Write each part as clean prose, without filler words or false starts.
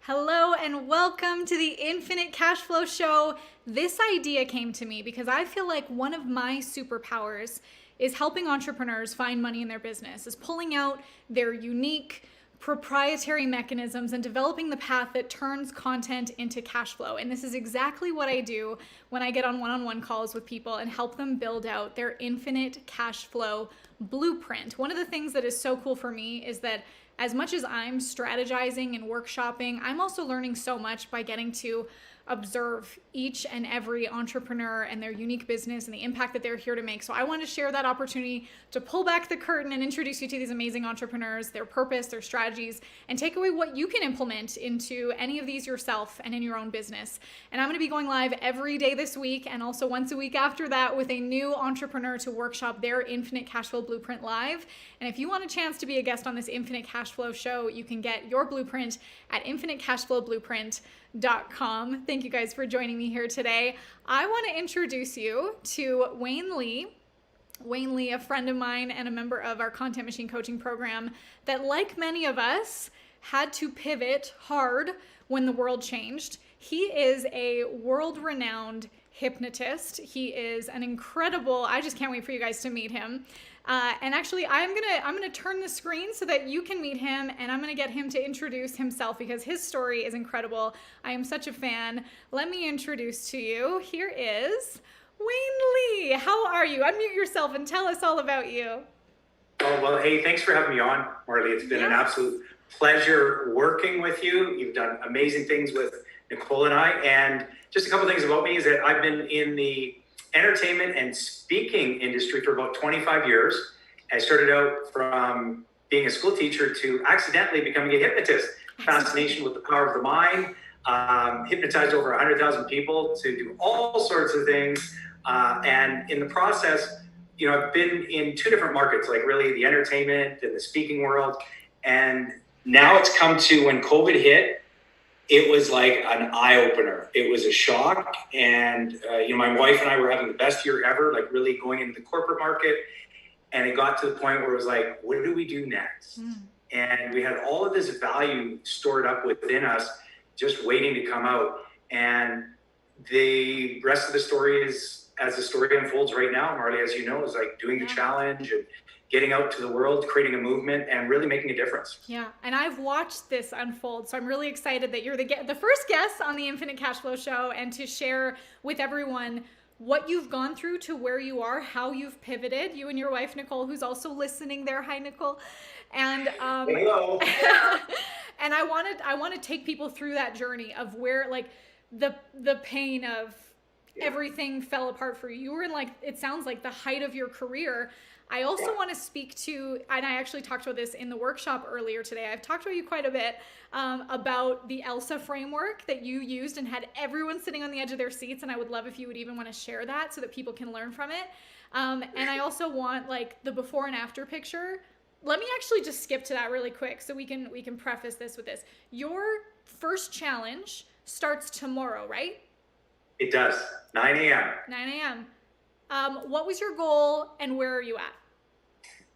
Hello and welcome to the Infinite Cashflow Show. This idea came to me because I feel like one of my superpowers is helping entrepreneurs find money in their business, is pulling out their unique proprietary mechanisms and developing the path that turns content into cash flow. And this is exactly what I do when I get on one-on-one calls with people and help them build out their Infinite Cashflow Blueprint. One of the things that is so cool for me is that as much as I'm strategizing and workshopping, I'm also learning so much by getting to observe each and every entrepreneur and their unique business and the impact that they're here to make. So I want to share that opportunity to pull back the curtain and introduce you to these amazing entrepreneurs, their purpose, their strategies, and take away what you can implement into any of these yourself and in your own business. And I'm going to be going live every day this week and also once a week after that with a new entrepreneur to workshop their Infinite Cashflow Blueprint live. And if you want a chance to be a guest on this Infinite Cashflow show, you can get your blueprint at infinitecashflowblueprint.com. Thank you guys for joining me here today. I want to introduce you to Wayne Lee. Wayne Lee, a friend of mine and a member of our Content Machine coaching program that, like many of us, had to pivot hard when the world changed. He is a world-renowned hypnotist. He is an incredible, I just can't wait for you guys to meet him. And actually, I'm gonna turn the screen so that you can meet him, and I'm gonna get him to introduce himself because his story is incredible. I am such a fan. Let me introduce to you. Here is Wayne Lee. How are you? Unmute yourself and tell us all about you. Oh, well, hey, thanks for having me on, Marley. It's been an absolute pleasure working with you. You've done amazing things with Nicole and I. And just a couple things about me is that I've been in the entertainment and speaking industry for about 25 years. I started out from being a school teacher to accidentally becoming a hypnotist. Fascination with the power of the mind. Hypnotized over 100,000 people to do all sorts of things. And in the process, you know, I've been in two different markets, like really the entertainment and the speaking world. And now it's come to when COVID hit, it was like an eye-opener. It was a shock. And, you know, my wife and I were having the best year ever, like really going into the corporate market. And it got to the point where it was like, what do we do next? And we had all of this value stored up within us, just waiting to come out. And the rest of the story is, as the story unfolds right now, Marley, as you know, is like doing the challenge and getting out to the world, creating a movement, and really making a difference. Yeah, and I've watched this unfold, so I'm really excited that you're the first guest on the Infinite Cashflow Show and to share with everyone what you've gone through to where you are, how you've pivoted, you and your wife, Nicole, who's also listening there. Hi, Nicole. And hello. and I want to take people through that journey of where, like, the pain of everything fell apart for you. You were in, like, it sounds like the height of your career. I also want to speak to, and I actually talked about this in the workshop earlier today. I've talked about you quite a bit about the ELSA framework that you used and had everyone sitting on the edge of their seats. And I would love if you would even want to share that so that people can learn from it. And I also want, like, the before and after picture. Let me actually just skip to that really quick so we can preface this with this. Your first challenge starts tomorrow, right? It does. 9 a.m. 9 a.m. What was your goal and where are you at?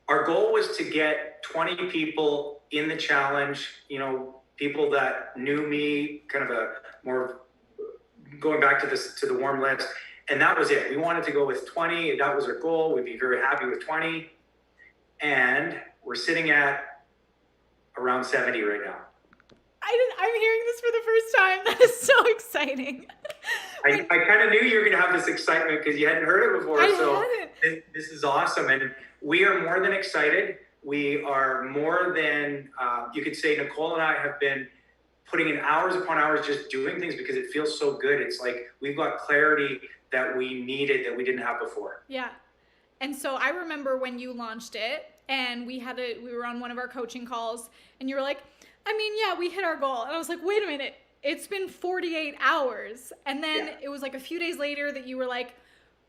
Our goal was to get 20 people in the challenge, you know, people that knew me, kind of a more going back to this, to the warm list. And that was it. We wanted to go with 20. That was our goal. We'd be very happy with 20. And we're sitting at around 70 right now. I'm hearing this for the first time. That is so exciting. I kind of knew you were going to have this excitement because you hadn't heard it before. This is awesome. And we are more than excited. We are more than, you could say, Nicole and I have been putting in hours upon hours just doing things because it feels so good. It's like we've got clarity that we needed that we didn't have before. Yeah. And so I remember when you launched it and we were on one of our coaching calls and you were like, I mean, yeah, we hit our goal. And I was like, wait a minute, it's been 48 hours. And then it was like a few days later that you were like,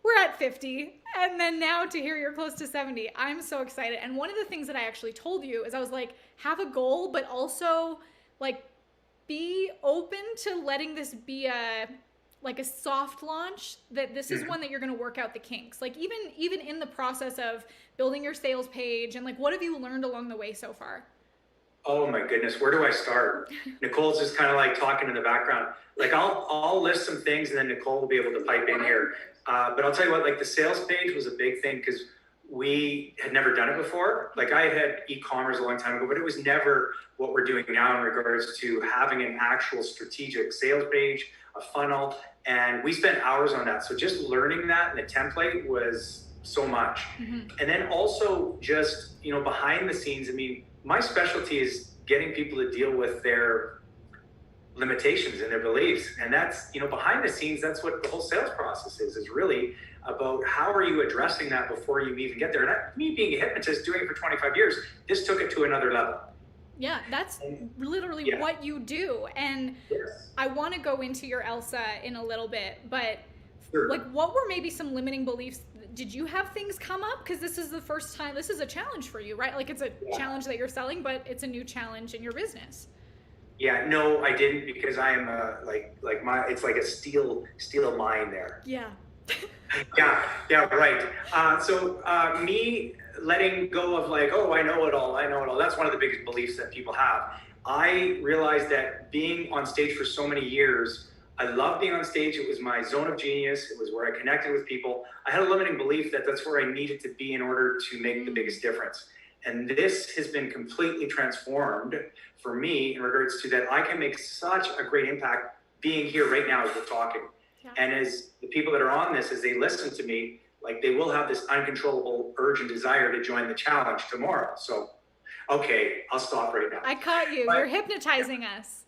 we're at 50. And then now to hear you're close to 70, I'm so excited. And one of the things that I actually told you is I was like, have a goal, but also like be open to letting this be a soft launch, that this is one that you're going to work out the kinks. Like even in the process of building your sales page and like, what have you learned along the way so far? Oh my goodness, where do I start? Nicole's just kind of like talking in the background. Like I'll list some things and then Nicole will be able to pipe in here. But I'll tell you what, like the sales page was a big thing because we had never done it before. Like I had e-commerce a long time ago, but it was never what we're doing now in regards to having an actual strategic sales page, a funnel, and we spent hours on that. So just learning that and the template was so much. And then also just, you know, behind the scenes, I mean, my specialty is getting people to deal with their limitations and their beliefs. And that's, you know, behind the scenes, that's what the whole sales process is really about. How are you addressing that before you even get there? And me being a hypnotist, doing it for 25 years, this took it to another level. Yeah, that's literally what you do. And I want to go into your Elsa in a little bit, but like what were maybe some limiting beliefs? Did you have things come up? Because this is the first time, this is a challenge for you, right? Like it's a challenge that you're selling, but it's a new challenge in your business. Yeah, no, I didn't, because I am it's like a steel mine there. Yeah. yeah, right. So me letting go of like, oh, I know it all. That's one of the biggest beliefs that people have. I realized that being on stage for so many years, I loved being on stage. It was my zone of genius. It was where I connected with people. I had a limiting belief that that's where I needed to be in order to make the biggest difference. And this has been completely transformed for me in regards to that I can make such a great impact being here right now as we're talking. Yeah. And as the people that are on this, as they listen to me, like they will have this uncontrollable urge and desire to join the challenge tomorrow. So, okay, I'll stop right now. I caught you. You're hypnotizing us.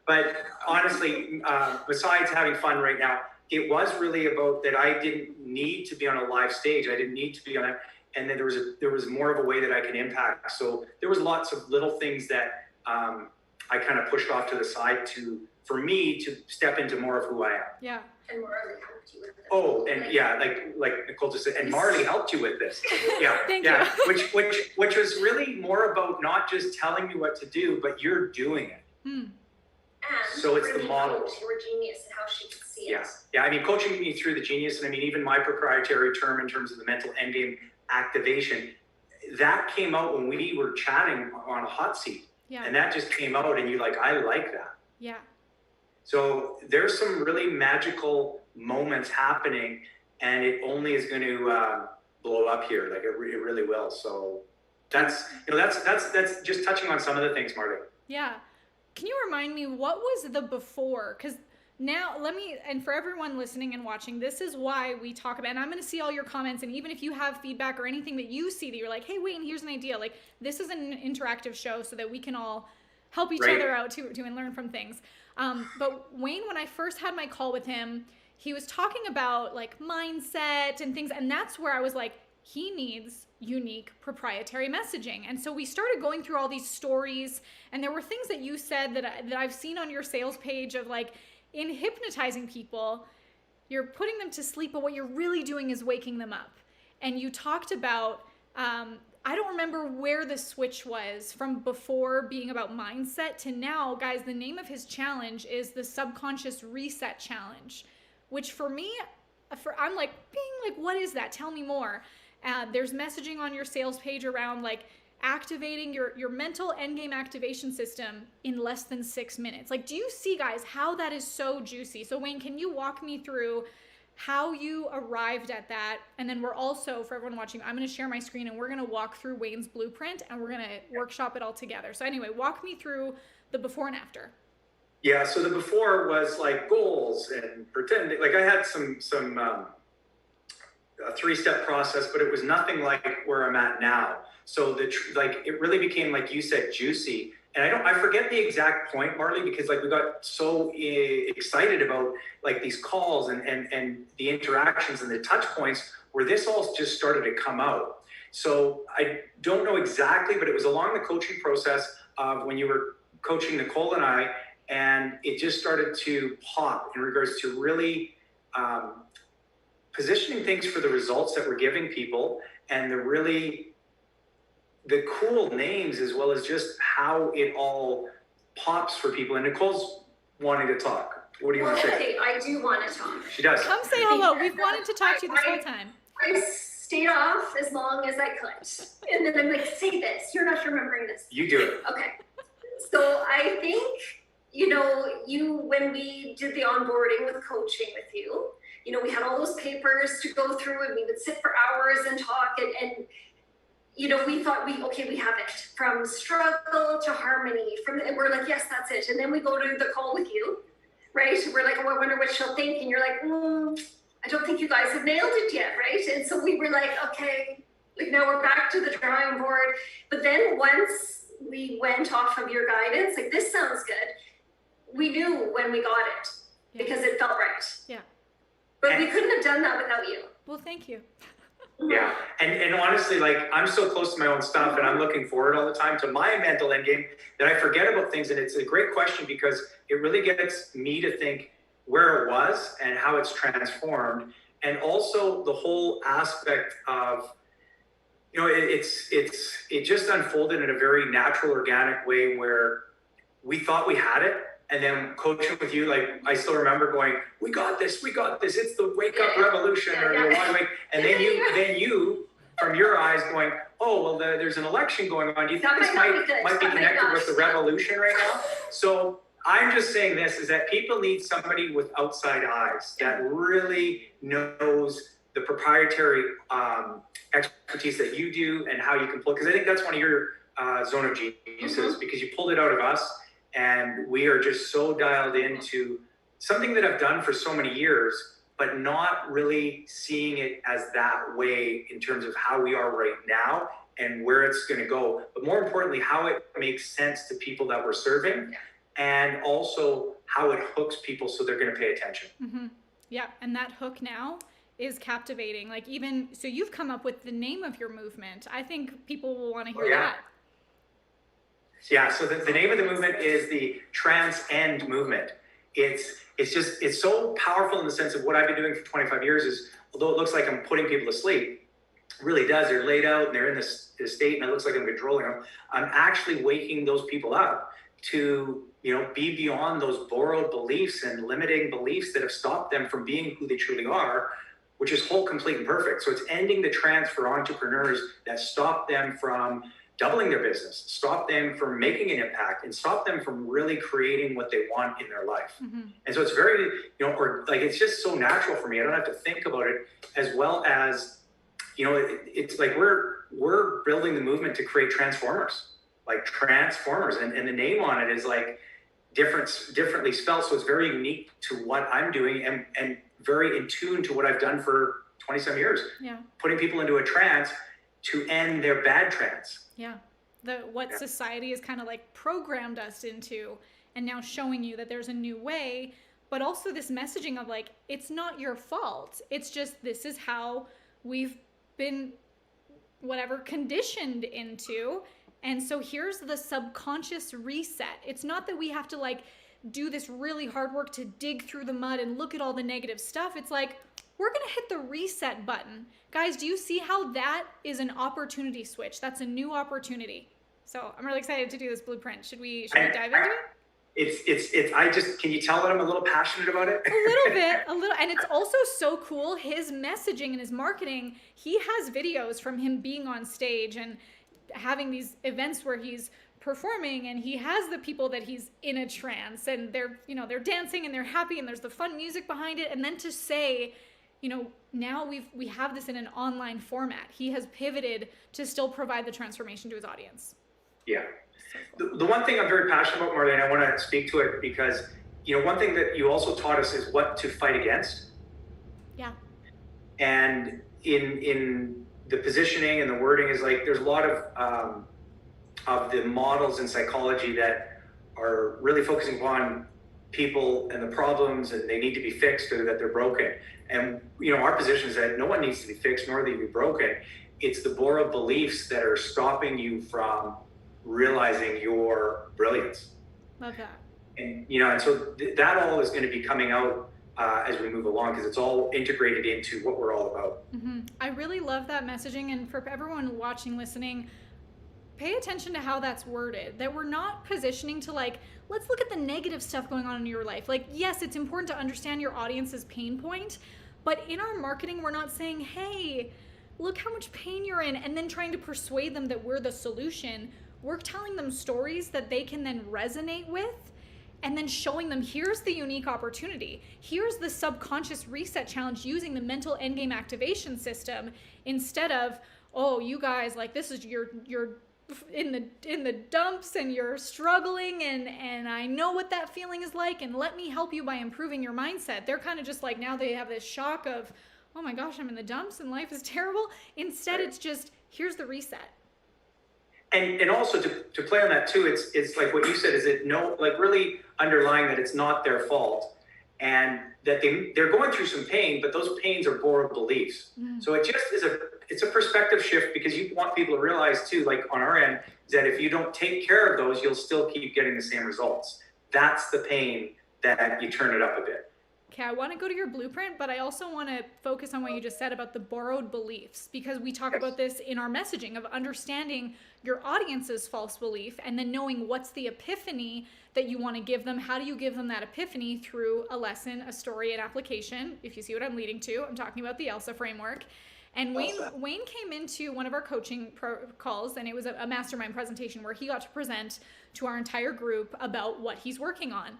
But honestly, besides having fun right now, it was really about that I didn't need to be on a live stage. I didn't need to be on it. And then there was more of a way that I can impact. So there was lots of little things that I kind of pushed off to the side for me to step into more of who I am. Yeah. And Marley helped you with this. Oh, and yeah, like Nicole just said, and Marley helped you with this. Yeah, Thank you. Which was really more about not just telling me what to do, but you're doing it. And so it's the model. Your genius and how she could see it. Yeah. I mean, coaching me through the genius, and I mean, even my proprietary term in terms of the mental endgame activation, that came out when we were chatting on a hot seat. Yeah. And that just came out, and you're like, I like that. Yeah. So there's some really magical moments happening, and it only is going to blow up here. Like it really will. So that's just touching on some of the things, Marley. Yeah. Can you remind me, what was the before? Because now and for everyone listening and watching, this is why we talk about, and I'm going to see all your comments, and even if you have feedback or anything that you see that you're like, hey, Wayne, here's an idea. Like this is an interactive show so that we can all help each other out too and learn from things. But Wayne, when I first had my call with him, he was talking about like mindset and things. And that's where I was like, he needs unique proprietary messaging. And so we started going through all these stories, and there were things that you said that I've seen on your sales page of like, in hypnotizing people, you're putting them to sleep, but what you're really doing is waking them up. And you talked about, I don't remember where the switch was from before being about mindset to now. Guys, the name of his challenge is the Subconscious Reset Challenge, which for me, I'm like, what is that? Tell me more. There's messaging on your sales page around like activating your mental endgame activation system in less than 6 minutes. Like, do you see, guys, how that is so juicy? So Wayne, can you walk me through how you arrived at that? And then we're also, for everyone watching, I'm going to share my screen and we're going to walk through Wayne's blueprint and we're going to workshop it all together. So anyway, walk me through the before and after. Yeah. So the before was like goals and pretending. Like I had some a 3-step process, but it was nothing like where I'm at now. So it really became, like you said, juicy. And I forget the exact point, Marley, because like we got so excited about like these calls and the interactions and the touch points where this all just started to come out. So I don't know exactly, but it was along the coaching process of when you were coaching Nicole and I, and it just started to pop in regards to really positioning things for the results that we're giving people, and the cool names, as well as just how it all pops for people. And Nicole's wanting to talk. What do you want to say? I do want to talk. She does. Come say hello. We've wanted to talk to you this whole time. I stayed off as long as I could. And then I'm like, say this. You're not remembering this. You do it. Okay. So I think, when we did the onboarding with coaching with you, we had all those papers to go through and we would sit for hours and talk and we thought we have it from struggle to harmony and we're like, yes, that's it. And then we go to the call with you, right? We're like, oh, I wonder what she'll think. And you're like, I don't think you guys have nailed it yet, right? And so we were like, okay, like now we're back to the drawing board. But then once we went off of your guidance, like this sounds good, we knew when we got it because it felt right. Yeah. But we couldn't have done that without you. Well, thank you. Yeah, and honestly, like I'm so close to my own stuff and I'm looking forward all the time to my mental end game that I forget about things. And it's a great question because it really gets me to think where it was and how it's transformed. And also the whole aspect of, it just unfolded in a very natural, organic way where we thought we had it. And then coaching with you, like I still remember going, we got this, it's the wake up revolution or the one wake. And then you, from your eyes going, oh, well, there's an election going on. Do you think this might be connected with the revolution right now? So I'm just saying this is that people need somebody with outside eyes that really knows the proprietary expertise that you do and how you can pull, because I think that's one of your zone of geniuses because you pulled it out of us. And we are just so dialed into something that I've done for so many years, but not really seeing it as that way in terms of how we are right now and where it's going to go. But more importantly, how it makes sense to people that we're serving and also how it hooks people so they're going to pay attention. Mm-hmm. Yeah. And that hook now is captivating. Like so you've come up with the name of your movement. I think people will want to hear that. Yeah, so the name of the movement is the Transcend movement. It's so powerful in the sense of what I've been doing for 25 years is, although it looks like I'm putting people to sleep, it really does. They're laid out and they're in this state and it looks like I'm controlling them. I'm actually waking those people up to, be beyond those borrowed beliefs and limiting beliefs that have stopped them from being who they truly are, which is whole, complete, and perfect. So it's ending the trance for entrepreneurs that stop them from doubling their business, stop them from making an impact, and stop them from really creating what they want in their life. Mm-hmm. And so it's very, it's just so natural for me. I don't have to think about it, as well as, it's like we're building the movement to create transformers, and the name on it is like differently spelled. So it's very unique to what I'm doing and very in tune to what I've done for 27 years. Yeah. Putting people into a trance to end their bad trance. Yeah. What society has kind of like programmed us into, and now showing you that there's a new way, but also this messaging of like, it's not your fault. It's just, this is how we've been conditioned into. And so here's the subconscious reset. It's not that we have to like do this really hard work to dig through the mud and look at all the negative stuff. It's like, we're going to hit the reset button. Guys, do you see how that is an opportunity switch? That's a new opportunity. So I'm really excited to do this blueprint. Should we dive into it? Can you tell that I'm a little passionate about it? A little. And it's also so cool. His messaging and his marketing, he has videos from him being on stage and having these events where he's performing and he has the people that he's in a trance and they're dancing and they're happy and there's the fun music behind it. And then to say, now we have this in an online format. He has pivoted to still provide the transformation to his audience. Yeah. So cool. The one thing I'm very passionate about, Marley, and I want to speak to it because, one thing that you also taught us is what to fight against. Yeah. And in the positioning and the wording is like, there's a lot of the models in psychology that are really focusing upon people and the problems and they need to be fixed or that they're broken. And, our position is that no one needs to be fixed nor need to be broken. It's the borrowed beliefs that are stopping you from realizing your brilliance. Love that. And, and so that all is going to be coming out as we move along because it's all integrated into what we're all about. Mm-hmm. I really love that messaging. And for everyone watching, listening, pay attention to how that's worded, that we're not positioning to like, let's look at the negative stuff going on in your life. Like, yes, it's important to understand your audience's pain point, but in our marketing, we're not saying, hey, look how much pain you're in, and then trying to persuade them that we're the solution. we're telling them stories that they can then resonate with, and then showing them, here's the unique opportunity. Here's the subconscious reset challenge using the mental endgame activation system, instead of, oh, you guys, like, this is you're in the dumps and you're struggling, and I know what that feeling is like, and let me help you by improving your mindset. They're kind of just like, now they have this shock of, oh my gosh, I'm in the dumps and life is terrible. Instead, it's just, here's the reset. And also to play on that too, it's like what you said, is it no, like really underlying that it's not their fault, and that they're going through some pain, but those pains are borrowed beliefs. So it just is it's a perspective shift, because you want people to realize too, like on our end, is that if you don't take care of those, you'll still keep getting the same results. That's the pain, that you turn it up a bit. Okay, I want to go to your blueprint, but I also want to focus on what you just said about the borrowed beliefs, because we talk about this in our messaging of understanding your audience's false belief, and then knowing what's the epiphany that you want to give them. How do you give them that epiphany? Through a lesson, a story, an application. If you see what I'm leading to, I'm talking about the ELSA framework. And Wayne came into one of our coaching calls, and it was a mastermind presentation where he got to present to our entire group about what he's working on.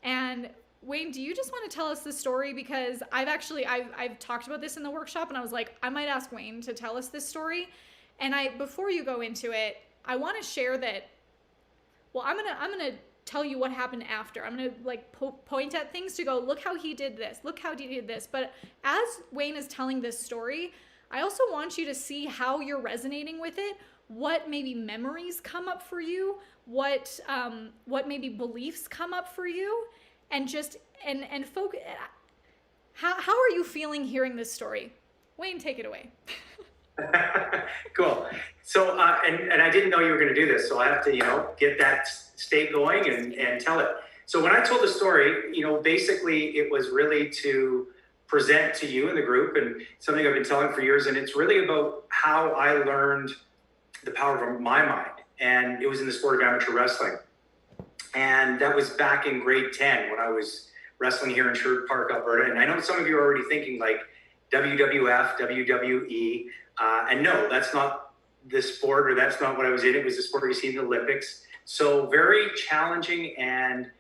And Wayne, do you just want to tell us the story? Because I've talked about this in the workshop, and I was like, I might ask Wayne to tell us this story. And before you go into it, I want to share that, well, I'm gonna tell you what happened after. I'm gonna like point at things to go, look how he did this, look how he did this. But as Wayne is telling this story, I also want you to see how you're resonating with it, what maybe memories come up for you, what maybe beliefs come up for you, and just and focus. How are you feeling hearing this story? Wayne, take it away. Cool. So and I didn't know you were going to do this, so I have to get that state going and tell it. So when I told the story, basically it was really to present to you in the group, and something I've been telling for years, and it's really about how I learned the power of my mind, and it was in the sport of amateur wrestling. And that was back in grade 10 when I was wrestling here in Sherwood Park, Alberta. And I know some of you are already thinking like WWF, WWE. And no, that's not the sport, or that's not what I was in. It was the sport you see in the Olympics. So very challenging and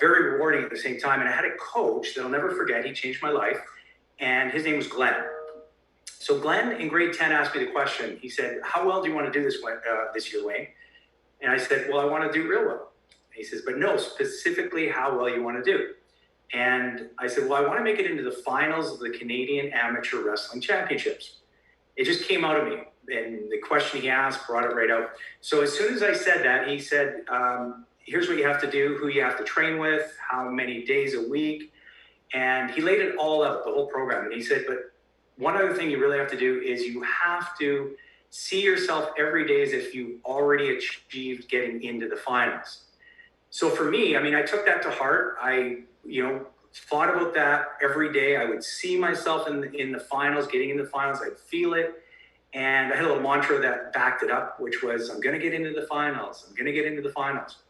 very rewarding at the same time. And I had a coach that I'll never forget. He changed my life. And his name was Glenn. So Glenn in grade 10 asked me the question. He said, how well do you want to do this year, Wayne? And I said, well, I want to do real well. He says, but no, specifically how well you want to do. And I said, well, I want to make it into the finals of the Canadian Amateur Wrestling Championships. It just came out of me. And the question he asked brought it right out. So as soon as I said that, he said, here's what you have to do, who you have to train with, how many days a week. And he laid it all out, the whole program. And he said, but one other thing you really have to do is you have to see yourself every day as if you already achieved getting into the finals. So for me, I took that to heart. I, thought about that every day. I would see myself in the finals, getting in the finals. I'd feel it. And I had a little mantra that backed it up, which was, I'm going to get into the finals. I'm going to get into the finals.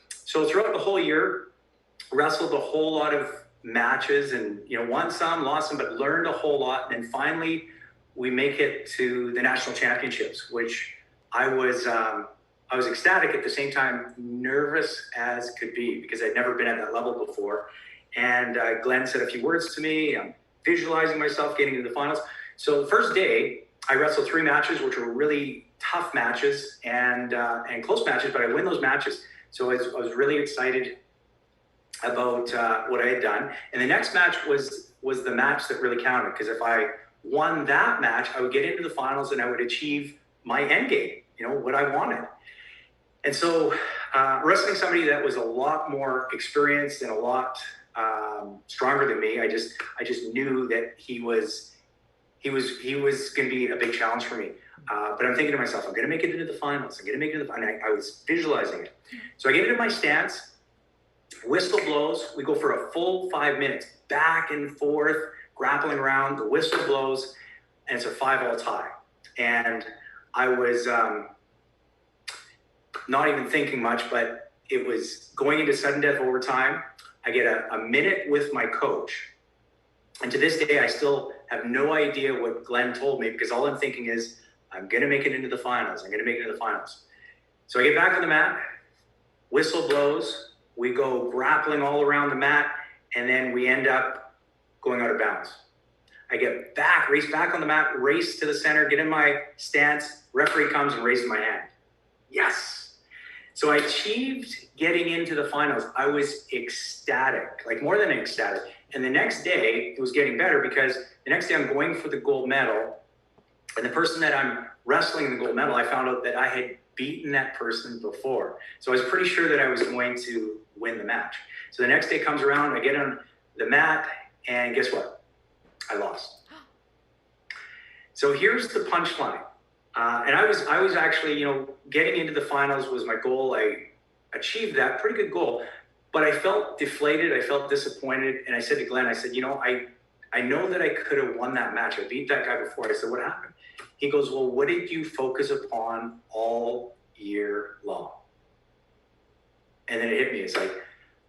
So throughout the whole year, wrestled a whole lot of matches, and, won some, lost some, but learned a whole lot. And then finally, we make it to the national championships, which I was ecstatic, at the same time nervous as could be, because I'd never been at that level before. And Glenn said a few words to me. I'm visualizing myself getting into the finals. So the first day, I wrestled 3 matches, which were really tough matches and close matches, but I win those matches. So I was really excited about what I had done. And the next match was the match that really counted, because if I won that match, I would get into the finals and I would achieve my end game, what I wanted. And so wrestling somebody that was a lot more experienced and a lot stronger than me, I just knew that he was going to be a big challenge for me. But I'm thinking to myself, I'm going to make it into the finals. I'm going to make it into the finals. I was visualizing it. So I get into my stance, whistle blows. We go for a full 5 minutes, back and forth, grappling around. The whistle blows, and it's a 5-all tie. And I was not even thinking much, but it was going into sudden death overtime. I get a minute with my coach. And to this day, I still have no idea what Glenn told me, because all I'm thinking is, I'm going to make it into the finals. I'm going to make it into the finals. So I get back on the mat, whistle blows, we go grappling all around the mat, and then we end up going out of bounds. I get back, race back on the mat, race to the center, get in my stance, referee comes and raises my hand. Yes. So I achieved getting into the finals. I was ecstatic, like more than ecstatic. And the next day, it was getting better because the next day I'm going for the gold medal. And the person that I'm wrestling the gold medal, I found out that I had beaten that person before. So I was pretty sure that I was going to win the match. So the next day comes around, I get on the mat, and guess what? I lost. So here's the punchline. And I was actually, getting into the finals was my goal. I achieved that, pretty good goal, but I felt deflated. I felt disappointed. And I said to Glenn, I said, I know that I could have won that match. I beat that guy before. I said, what happened? He goes, well, what did you focus upon all year long? And then it hit me. It's like,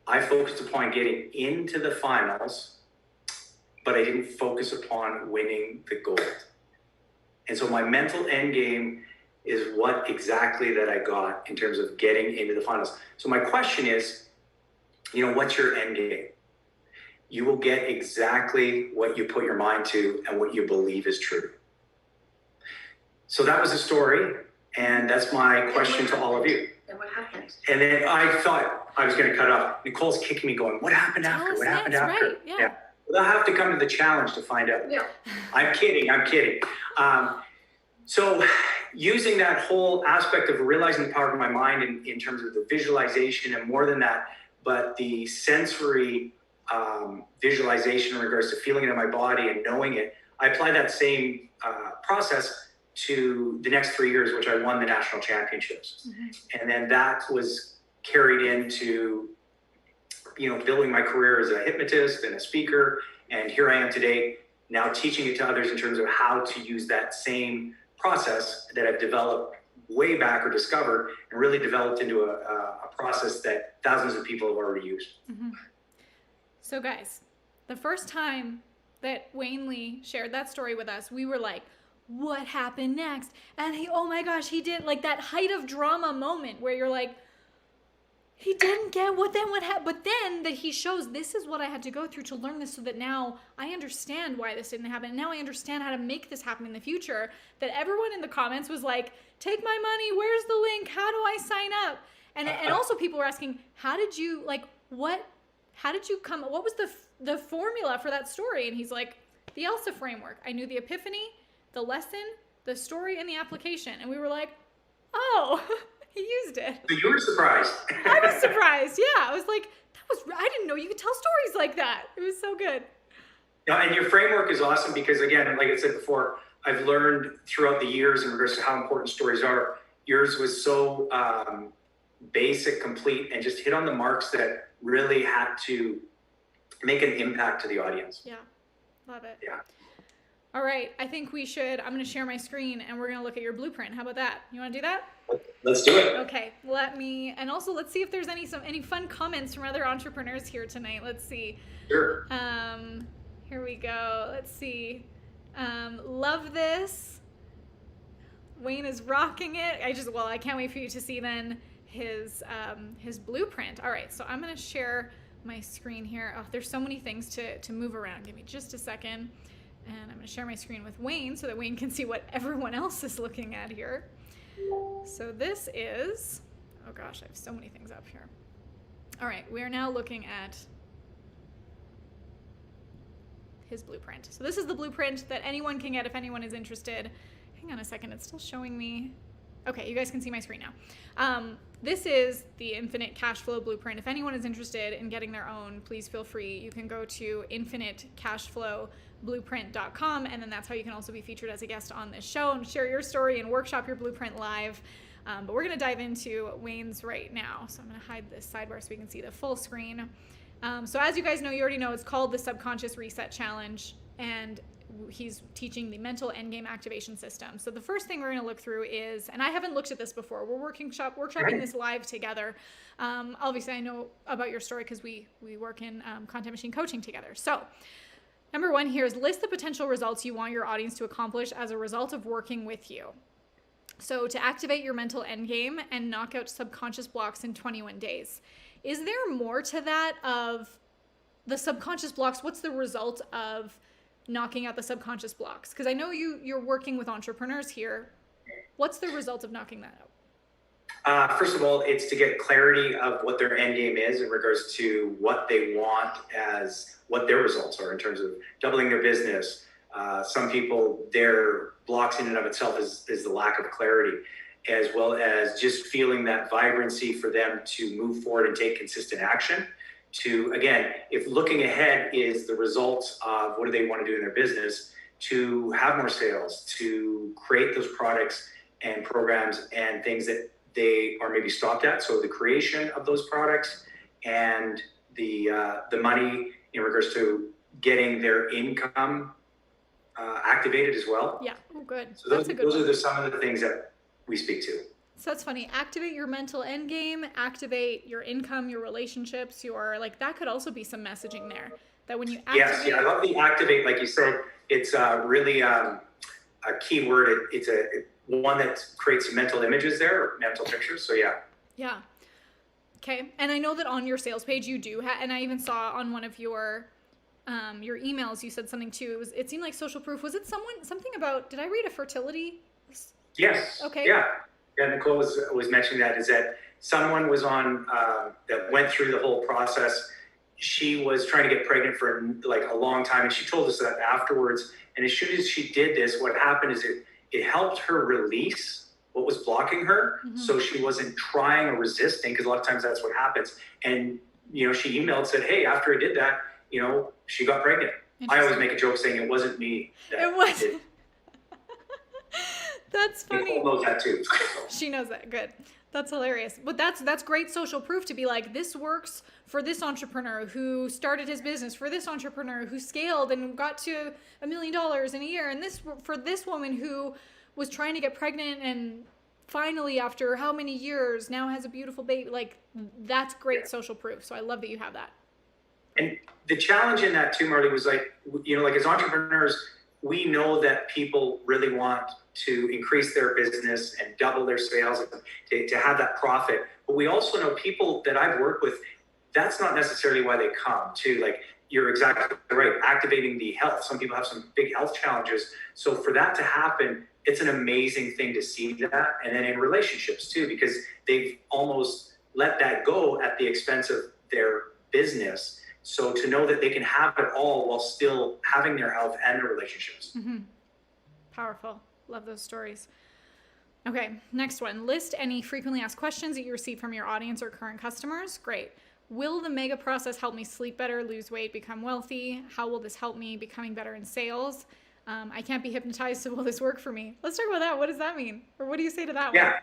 I focused upon getting into the finals, but I didn't focus upon winning the gold. And so my mental end game is what exactly that I got in terms of getting into the finals. So my question is, what's your end game? You will get exactly what you put your mind to and what you believe is true. So that was the story, and that's my question to all of you. And what happened? And then I thought I was going to cut off. Nicole's kicking me going, what happened after? What happened after? Right. Yeah. Well, I'll have to come to the challenge to find out. Yeah. I'm kidding. So using that whole aspect of realizing the power of my mind in terms of the visualization and more than that, but the sensory visualization in regards to feeling it in my body and knowing it, I apply that same process to the next 3 years, which I won the national championships. Mm-hmm. And then that was carried into, building my career as a hypnotist and a speaker. And here I am today, now teaching it to others in terms of how to use that same process that I've developed way back or discovered and really developed into a process that thousands of people have already used. Mm-hmm. So guys, the first time that Wayne Lee shared that story with us, we were like, what happened next? And oh my gosh, he did, like that height of drama moment where you're like, he didn't get what happened. But then that he shows, this is what I had to go through to learn this so that now I understand why this didn't happen. And now I understand how to make this happen in the future. That everyone in the comments was like, take my money, where's the link? How do I sign up? And also people were asking, how did you come, what was the formula for that story? And he's like, the ELSA framework. I knew the epiphany, the lesson, the story, and the application. And we were like, oh, he used it. So you were surprised. I was surprised. Yeah. I was like, I didn't know you could tell stories like that. It was so good. Yeah, and your framework is awesome because, again, like I said before, I've learned throughout the years in regards to how important stories are. Yours was so basic, complete, and just hit on the marks that really had to make an impact to the audience. Yeah. Love it. Yeah. All right. I think I'm going to share my screen and we're going to look at your blueprint. How about that? You want to do that? Let's do it. Okay. And also let's see if there's any fun comments from other entrepreneurs here tonight. Let's see. Sure. Here we go. Let's see. Love this. Wayne is rocking it. I can't wait for you to see then his blueprint. All right. So I'm going to share my screen here. Oh, there's so many things to move around. Give me just a second. And I'm going to share my screen with Wayne so that Wayne can see what everyone else is looking at here. So this is, oh gosh, I have so many things up here. All right, we are now looking at his blueprint. So this is the blueprint that anyone can get if anyone is interested. Hang on a second, it's still showing me. Okay, you guys can see my screen now. This is the Infinite Cashflow Blueprint. If anyone is interested in getting their own, please feel free. You can go to infinitecashflowblueprint.com, and then that's how you can also be featured as a guest on this show and share your story and workshop your blueprint live. But we're going to dive into Wayne's right now. So I'm going to hide this sidebar so we can see the full screen. So as you guys know, you already know, it's called the Subconscious Reset Challenge, and he's teaching the mental endgame activation system. So the first thing we're going to look through is, and I haven't looked at this before, we're workshopping this live together. Obviously I know about your story because we work in content machine coaching together. So number one here is list the potential results you want your audience to accomplish as a result of working with you. So to activate your mental endgame and knock out subconscious blocks in 21 days. Is there more to that of the subconscious blocks? What's the result of knocking out the subconscious blocks? Because I know you're working with entrepreneurs here. What's the result of knocking that out? First of all, it's to get clarity of what their end game is in regards to what they want as what their results are in terms of doubling their business. Some people, their blocks in and of itself is the lack of clarity, as well as just feeling that vibrancy for them to move forward and take consistent action. To, again, if looking ahead is the results of what do they want to do in their business, to have more sales, to create those products and programs and things that they are maybe stopped at. So the creation of those products and the money in regards to getting their income activated as well. Yeah, oh, good. So those are some of the things that we speak to. So that's funny. Activate your mental end game, activate your income, your relationships, your, like, that could also be some messaging there. That when you activate... Yes, yeah, I love the activate, like you said, it's really a key word. It's one that creates mental images there, or mental pictures, so yeah. Yeah. Okay, and I know that on your sales page you do and I even saw on one of your emails you said something too. It seemed like social proof. Was it something about, did I read a fertility? Yes. Okay. Yeah. Yeah, Nicole was mentioning that, is that someone was on, that went through the whole process. She was trying to get pregnant for like a long time, and she told us that afterwards. And as soon as she did this, what happened is it helped her release what was blocking her. Mm-hmm. So she wasn't trying or resisting, because a lot of times that's what happens. And, you know, she emailed, said, hey, after I did that, you know, she got pregnant. I always make a joke saying it wasn't me. It wasn't. That's funny. Nicole knows that too. She knows that. Good. That's hilarious. But that's great social proof to be like, this works for this entrepreneur who started his business, for this entrepreneur who scaled and got to $1 million in a year, and this for this woman who was trying to get pregnant and finally after how many years now has a beautiful baby. Like, that's great social proof. So I love that you have that. And the challenge in that too, Marley, was like, you know, like as entrepreneurs, we know that people really want to increase their business and double their sales and to have that profit. But we also know people that I've worked with, that's not necessarily why they come too. Like, you're exactly right, activating the health. Some people have some big health challenges. So for that to happen, it's an amazing thing to see that. And then in relationships too, because they've almost let that go at the expense of their business. So to know that they can have it all while still having their health and their relationships. Mm-hmm. Powerful. Love those stories. Okay, next one. List any frequently asked questions that you receive from your audience or current customers. Great. Will the mega process help me sleep better, lose weight, become wealthy? How will this help me becoming better in sales? I can't be hypnotized, so will this work for me? Let's talk about that. What does that mean? Or what do you say to that one? Yeah.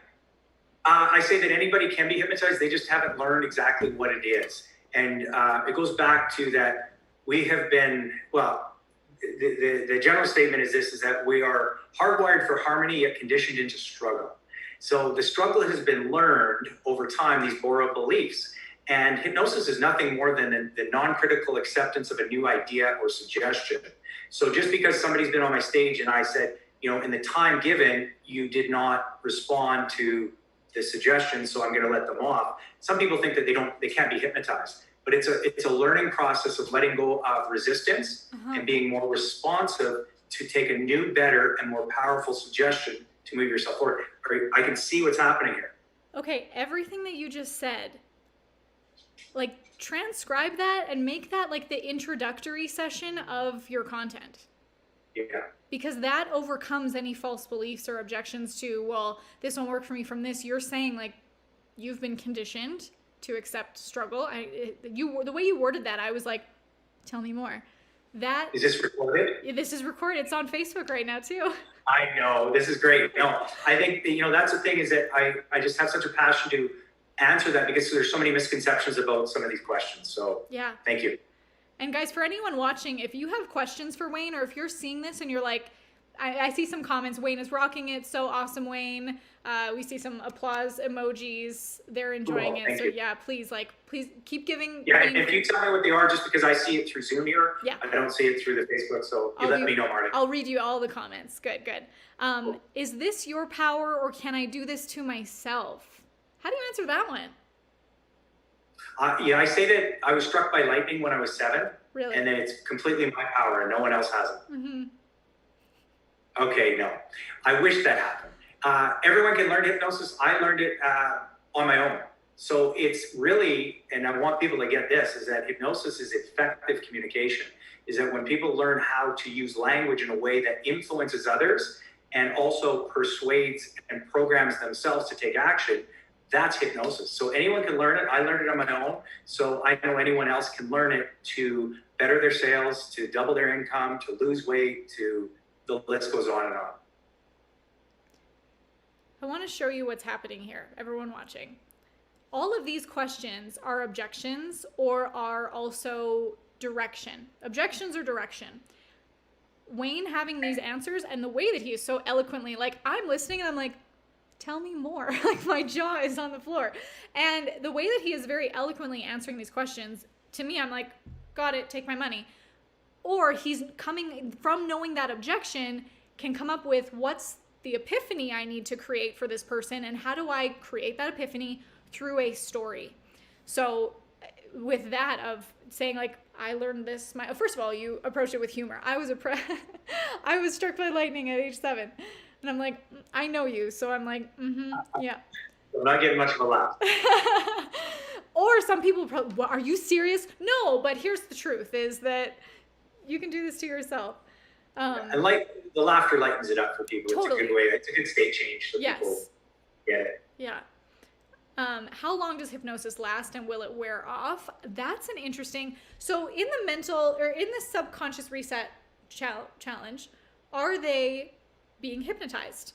I say that anybody can be hypnotized. They just haven't learned exactly what it is. And it goes back to that we have been, well, the general statement is this, is that we are hardwired for harmony, yet conditioned into struggle. So the struggle has been learned over time, these borrowed beliefs. And hypnosis is nothing more than the non-critical acceptance of a new idea or suggestion. So just because somebody's been on my stage and I said, you know, in the time given, you did not respond to the suggestion, so I'm going to let them off. Some people think that they can't be hypnotized, but it's a learning process of letting go of resistance and being more responsive to take a new, better, and more powerful suggestion to move yourself forward. I can see what's happening here. Okay, everything that you just said, like, transcribe that and make that like the introductory session of your content. Yeah. Because that overcomes any false beliefs or objections to, well, this won't work for me from this. You're saying, like, you've been conditioned to accept struggle. The way you worded that, I was like, tell me more. Is this recorded? This is recorded. It's on Facebook right now too. I know, this is great. No, I think that, you know, that's the thing, is that I just have such a passion to answer that, because there's so many misconceptions about some of these questions. So yeah, thank you. And guys, for anyone watching, if you have questions for Wayne, or if you're seeing this and you're like, I see some comments. Wayne is rocking it. So awesome, Wayne. We see some applause emojis. They're enjoying it. So yeah, please keep giving. Yeah, Wayne. and if you tell me what they are, just because I see it through Zoom here, yeah. I don't see it through the Facebook. So you let me know, Marley. I'll read you all the comments. Good. Cool. Is this your power, or can I do this to myself? How do you answer that one? Yeah, I say that I was struck by lightning when I was 7. Really? And then it's completely my power and no one else has it. Mm-hmm. Okay, no. I wish that happened. Everyone can learn hypnosis. I learned it on my own. So it's really, and I want people to get this, is that hypnosis is effective communication. Is that when people learn how to use language in a way that influences others and also persuades and programs themselves to take action, that's hypnosis. So anyone can learn it. I learned it on my own. So I know anyone else can learn it to better their sales, to double their income, to lose weight, to the list goes on and on. I want to show you what's happening here, everyone watching. All of these questions are objections or are also direction. Objections or direction. Wayne having these answers and the way that he is so eloquently, like I'm listening and I'm like, tell me more. Like my jaw is on the floor. And the way that he is very eloquently answering these questions, to me, I'm like, got it, take my money. Or he's coming from knowing that objection, can come up with what's the epiphany I need to create for this person, and how do I create that epiphany through a story. So with that of saying like, I learned this, first of all, you approached it with humor. I was struck by lightning at age 7. And I'm like, I know you. So I'm like, yeah. I'm not getting much of a laugh. Or some people probably, well, are you serious? No, but here's the truth is that you can do this to yourself. And like the laughter lightens it up for people. Totally. It's a good way. It's a good state change. So people get it. Yeah. How long does hypnosis last and will it wear off? That's an interesting, so in the mental or in the subconscious reset challenge, are they being hypnotized?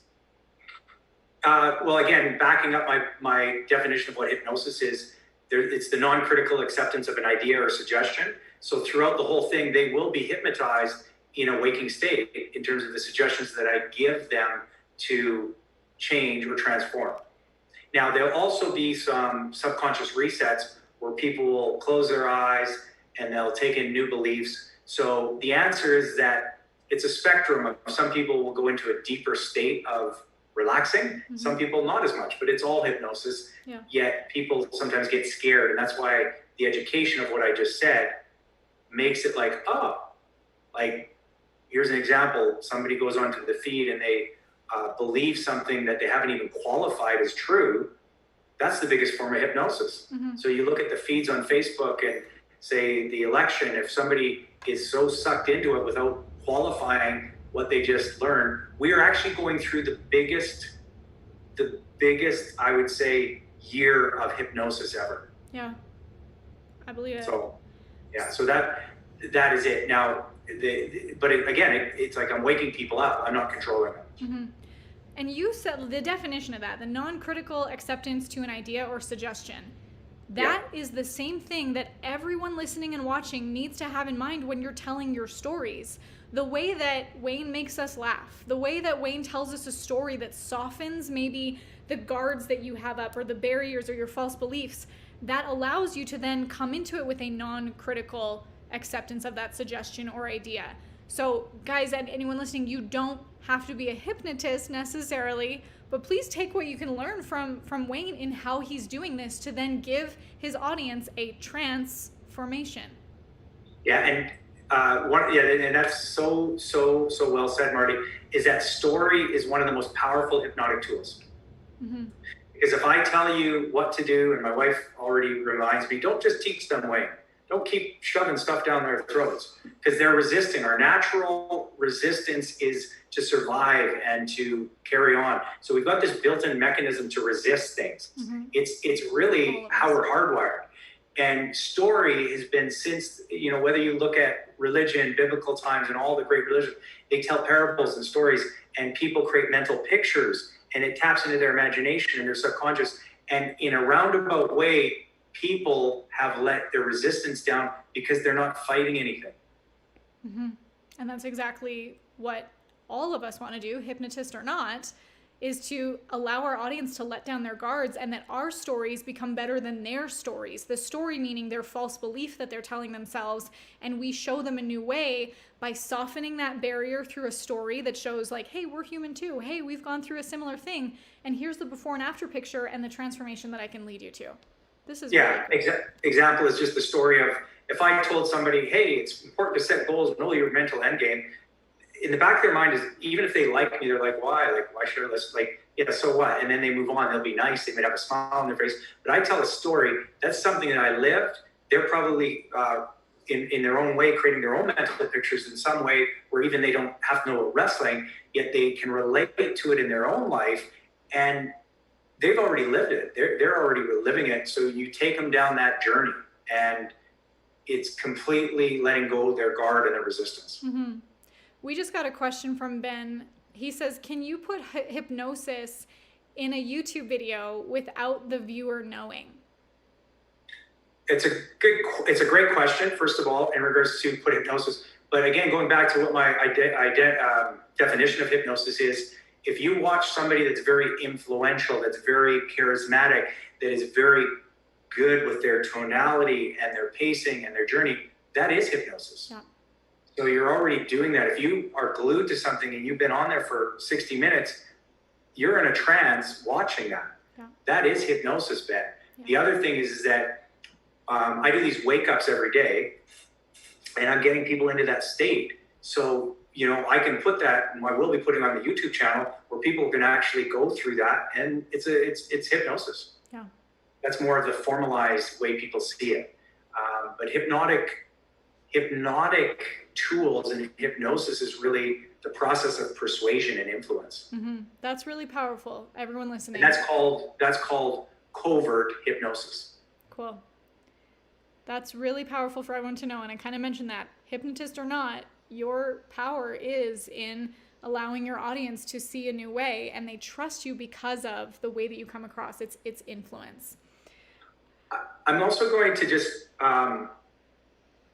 Well, again, backing up my definition of what hypnosis is, it's the non-critical acceptance of an idea or suggestion. So throughout the whole thing, they will be hypnotized in a waking state in terms of the suggestions that I give them to change or transform. Now, there'll also be some subconscious resets where people will close their eyes and they'll take in new beliefs. So the answer is that it's a spectrum of some people will go into a deeper state of relaxing, mm-hmm. Some people not as much, but it's all hypnosis. Yeah. Yet people sometimes get scared. And that's why the education of what I just said makes it like, oh, like here's an example. Somebody goes onto the feed and they believe something that they haven't even qualified as true. That's the biggest form of hypnosis. Mm-hmm. So you look at the feeds on Facebook and say the election, if somebody is so sucked into it without qualifying what they just learned, we are actually going through the biggest, I would say, year of hypnosis ever. Yeah, I believe it. So, yeah, so that is it. Now, it's like I'm waking people up. I'm not controlling them. Mm-hmm. And you said the definition of that, the non-critical acceptance to an idea or suggestion. That is the same thing that everyone listening and watching needs to have in mind when you're telling your stories. The way that Wayne makes us laugh, the way that Wayne tells us a story that softens maybe the guards that you have up or the barriers or your false beliefs, that allows you to then come into it with a non-critical acceptance of that suggestion or idea. So guys, and anyone listening, you don't have to be a hypnotist necessarily, but please take what you can learn from Wayne in how he's doing this to then give his audience a transformation. Yeah, and and that's so well said, Marty, is that story is one of the most powerful hypnotic tools. Mm-hmm. Because if I tell you what to do, and my wife already reminds me, don't just teach them, Wayne. Don't keep shoving stuff down their throats because they're resisting. Our natural resistance is to survive and to carry on. So we've got this built-in mechanism to resist things. Mm-hmm. It's really how we're hardwired. And story has been since, whether you look at religion, biblical times, and all the great religions, they tell parables and stories, and people create mental pictures, and it taps into their imagination and their subconscious. And in a roundabout way, people have let their resistance down because they're not fighting anything. Mm-hmm. And that's exactly what all of us want to do, hypnotist or not, is to allow our audience to let down their guards, and that our stories become better than their stories. The story meaning their false belief that they're telling themselves, and we show them a new way by softening that barrier through a story that shows like, hey, we're human too. Hey, we've gone through a similar thing, and here's the before and after picture and the transformation that I can lead you to. This is really cool. Example is just the story of, if I told somebody, hey, it's important to set goals and know your mental end game, in the back of their mind is, even if they like me, they're like, why? Like, why should I listen? Like, yeah, so what? And then they move on. They'll be nice. They might have a smile on their face. But I tell a story. That's something that I lived. They're probably in their own way creating their own mental pictures in some way where even they don't have to know wrestling, yet they can relate to it in their own life. And they've already lived it. They're already living it. So you take them down that journey, and it's completely letting go of their guard and their resistance. Mm-hmm. We just got a question from Ben. He says, can you put hypnosis in a YouTube video without the viewer knowing? It's a great question, first of all, in regards to put hypnosis. But again, going back to what my definition of hypnosis is, if you watch somebody that's very influential, that's very charismatic, that is very good with their tonality and their pacing and their journey, that is hypnosis. Yeah. So you're already doing that. If you are glued to something and you've been on there for 60 minutes, you're in a trance watching that. Yeah. That is hypnosis, Ben. Yeah. The other thing is that I do these wake ups every day, and I'm getting people into that state. So, I can put that, and I will be putting on the YouTube channel where people can actually go through that, and it's hypnosis. Yeah. That's more of the formalized way people see it. But hypnotic tools and hypnosis is really the process of persuasion and influence. Mm-hmm. That's really powerful. Everyone listening. And that's called covert hypnosis. Cool. That's really powerful for everyone to know. And I kind of mentioned that, hypnotist or not, your power is in allowing your audience to see a new way, and they trust you because of the way that you come across. It's influence. I'm also going to just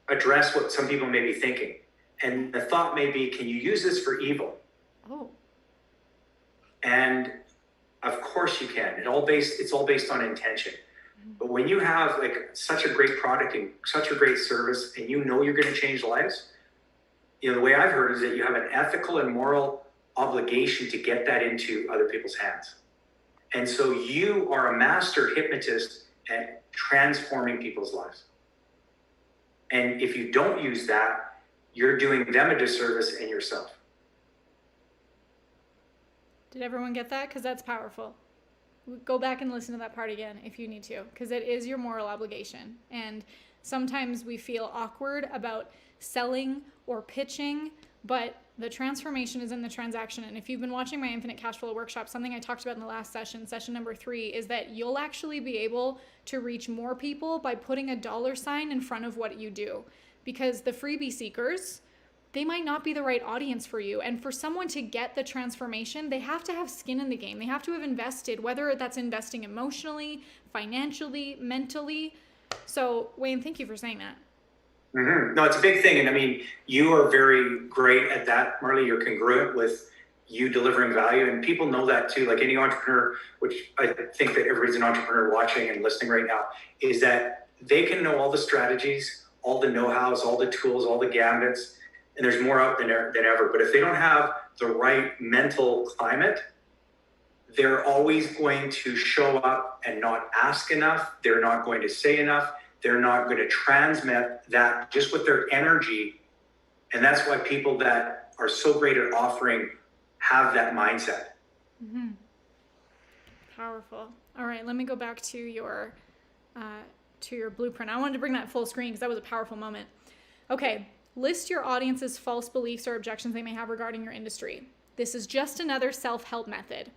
address what some people may be thinking. And the thought may be, can you use this for evil? Oh. And of course you can. It's all based on intention. But when you have like such a great product and such a great service, and you're going to change lives, the way I've heard is that you have an ethical and moral obligation to get that into other people's hands. And so you are a master hypnotist at transforming people's lives. And if you don't use that, you're doing them a disservice and yourself. Did everyone get that? Because that's powerful. Go back and listen to that part again if you need to, because it is your moral obligation. And sometimes we feel awkward about selling or pitching, but the transformation is in the transaction. And if you've been watching my Infinite Cashflow workshop, something I talked about in the last session number 3, is that you'll actually be able to reach more people by putting a $ in front of what you do. Because the freebie seekers, they might not be the right audience for you. And for someone to get the transformation, they have to have skin in the game. They have to have invested, whether that's investing emotionally, financially, mentally. So Wayne, thank you for saying that. Mm-hmm. No, it's a big thing. And I mean, you are very great at that, Marley. You're congruent with you delivering value. And people know that too. Like any entrepreneur, which I think that everybody's an entrepreneur watching and listening right now, is that they can know all the strategies, all the know-hows, all the tools, all the gambits, and there's more out than ever. But if they don't have the right mental climate, they're always going to show up and not ask enough. They're not going to say enough. They're not going to transmit that just with their energy. And that's why people that are so great at offering have that mindset. Mm-hmm. Powerful. All right, let me go back to your blueprint. I wanted to bring that full screen because that was a powerful moment. Okay, list your audience's false beliefs or objections they may have regarding your industry. This is just another self-help method.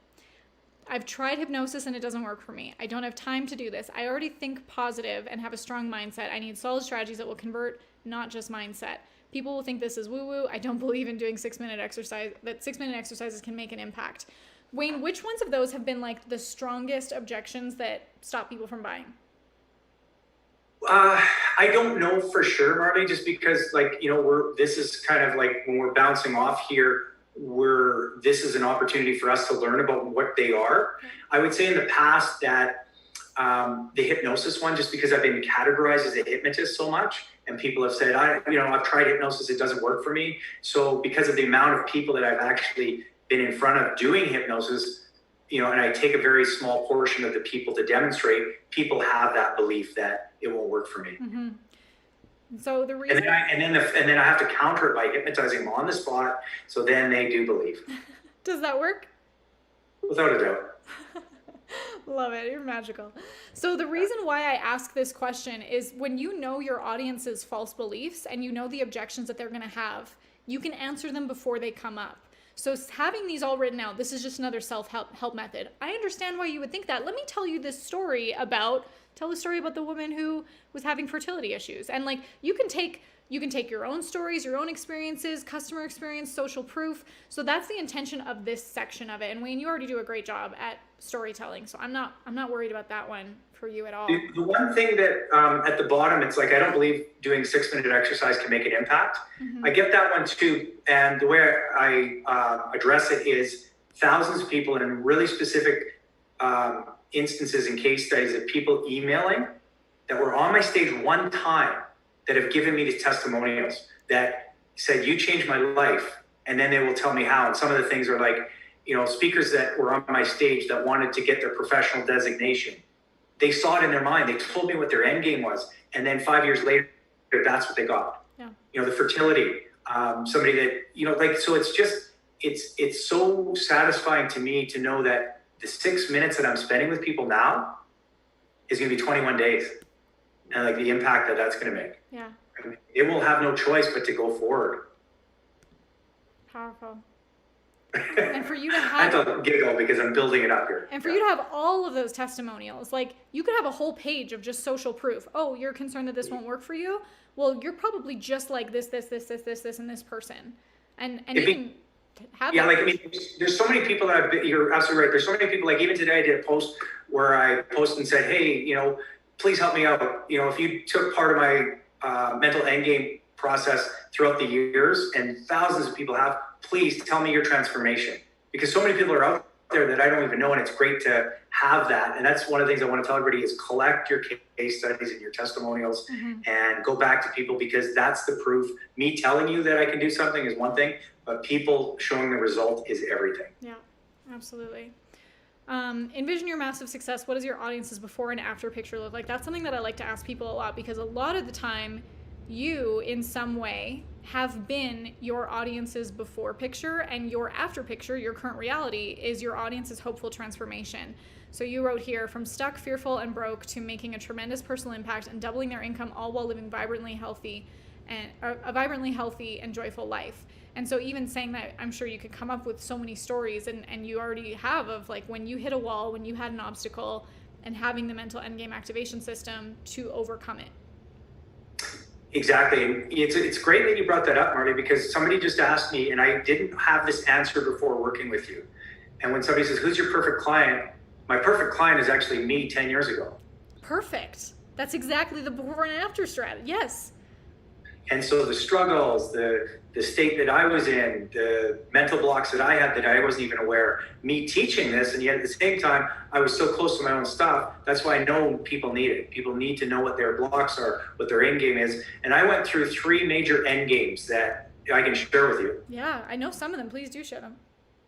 I've tried hypnosis and it doesn't work for me. I don't have time to do this. I already think positive and have a strong mindset. I need solid strategies that will convert, not just mindset. People will think this is woo-woo. I don't believe in doing 6-minute exercise, that 6-minute exercises can make an impact. Wayne, which ones of those have been like the strongest objections that stop people from buying? I don't know for sure, Marley, just because this is kind of like when we're bouncing off here, this is an opportunity for us to learn about what they are. I would say in the past that the hypnosis one, just because I've been categorized as a hypnotist so much, and people have said, I've tried hypnosis, it doesn't work for me. So because of the amount of people that I've actually been in front of doing hypnosis, and I take a very small portion of the people to demonstrate, people have that belief that it won't work for me. Mm-hmm. So the reason, and then I have to counter it by hypnotizing them on the spot, so then they do believe. Does that work? Without a doubt. Love it. You're magical. So the reason why I ask this question is when you know your audience's false beliefs and you know the objections that they're going to have, you can answer them before they come up. So having these all written out, this is just another self-help method. I understand why you would think that. Let me tell you this story about the woman who was having fertility issues. And like, you can take your own stories, your own experiences, customer experience, social proof. So that's the intention of this section of it. And Wayne, you already do a great job at storytelling. So I'm not worried about that one for you at all. The one thing that at the bottom, it's like, I don't believe doing 6-minute exercise can make an impact. Mm-hmm. I get that one too. And the way I address it is thousands of people in really specific instances and case studies of people emailing that were on my stage one time that have given me the testimonials that said, you changed my life. And then they will tell me how. And some of the things are like, speakers that were on my stage that wanted to get their professional designation. They saw it in their mind. They told me what their end game was. And then 5 years later, that's what they got. Yeah. The fertility, somebody that, so it's just, it's so satisfying to me to know that the 6 minutes that I'm spending with people now is going to be 21 days. And like the impact that that's going to make. Yeah. I mean, it will have no choice but to go forward. Powerful. And for you to have, I have to giggle because I'm building it up here. And for you to have all of those testimonials, like you could have a whole page of just social proof. Oh, you're concerned that this won't work for you? Well, you're probably just like this, and this person. And you can have that. Like, I mean, there's so many people that you're absolutely right. There's so many people, like even today I did a post where I posted and said, hey, please help me out. If you took part of my mental endgame process throughout the years, and thousands of people have, please tell me your transformation. Because so many people are out there that I don't even know, and it's great to have that. And that's one of the things I want to tell everybody is collect your case studies and your testimonials and go back to people, because that's the proof. Me telling you that I can do something is one thing, but people showing the result is everything. Yeah, absolutely. Envision your massive success. What does your audience's before and after picture look like? That's something that I like to ask people a lot, because a lot of the time you in some way have been your audience's before picture, and your after picture, your current reality, is your audience's hopeful transformation. So you wrote here, from stuck, fearful, and broke to making a tremendous personal impact and doubling their income, all while living a vibrantly healthy and joyful life. And so even saying that, I'm sure you could come up with so many stories, and you already have, of like when you hit a wall, when you had an obstacle, and having the mental endgame activation system to overcome it. Exactly. It's great that you brought that up, Marley, because somebody just asked me, and I didn't have this answer before working with you. And when somebody says, who's your perfect client? My perfect client is actually me 10 years ago. Perfect. That's exactly the before and after strategy. Yes. And so the struggles, the state that I was in, the mental blocks that I had that I wasn't even aware, me teaching this, and yet at the same time, I was so close to my own stuff. That's why I know people need it. People need to know what their blocks are, what their end game is. And I went through 3 major end games that I can share with you. Yeah, I know some of them. Please do share them.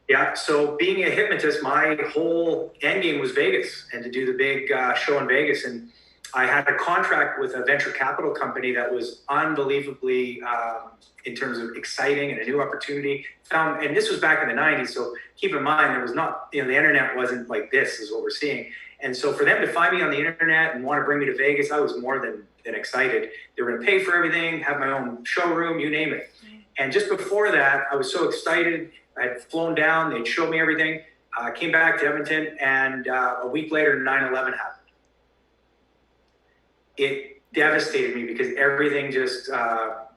Yeah, so being a hypnotist, my whole end game was Vegas, and to do the big show in Vegas. And I had a contract with a venture capital company that was unbelievably, in terms of exciting and a new opportunity. And this was back in the 90s, so keep in mind, there was not, the internet wasn't like this is what we're seeing. And so for them to find me on the internet and want to bring me to Vegas, I was more than excited. They were going to pay for everything, have my own showroom, you name it. And just before that, I was so excited. I had flown down, they'd showed me everything. I came back to Edmonton, and a week later, 9/11 happened. It devastated me because everything just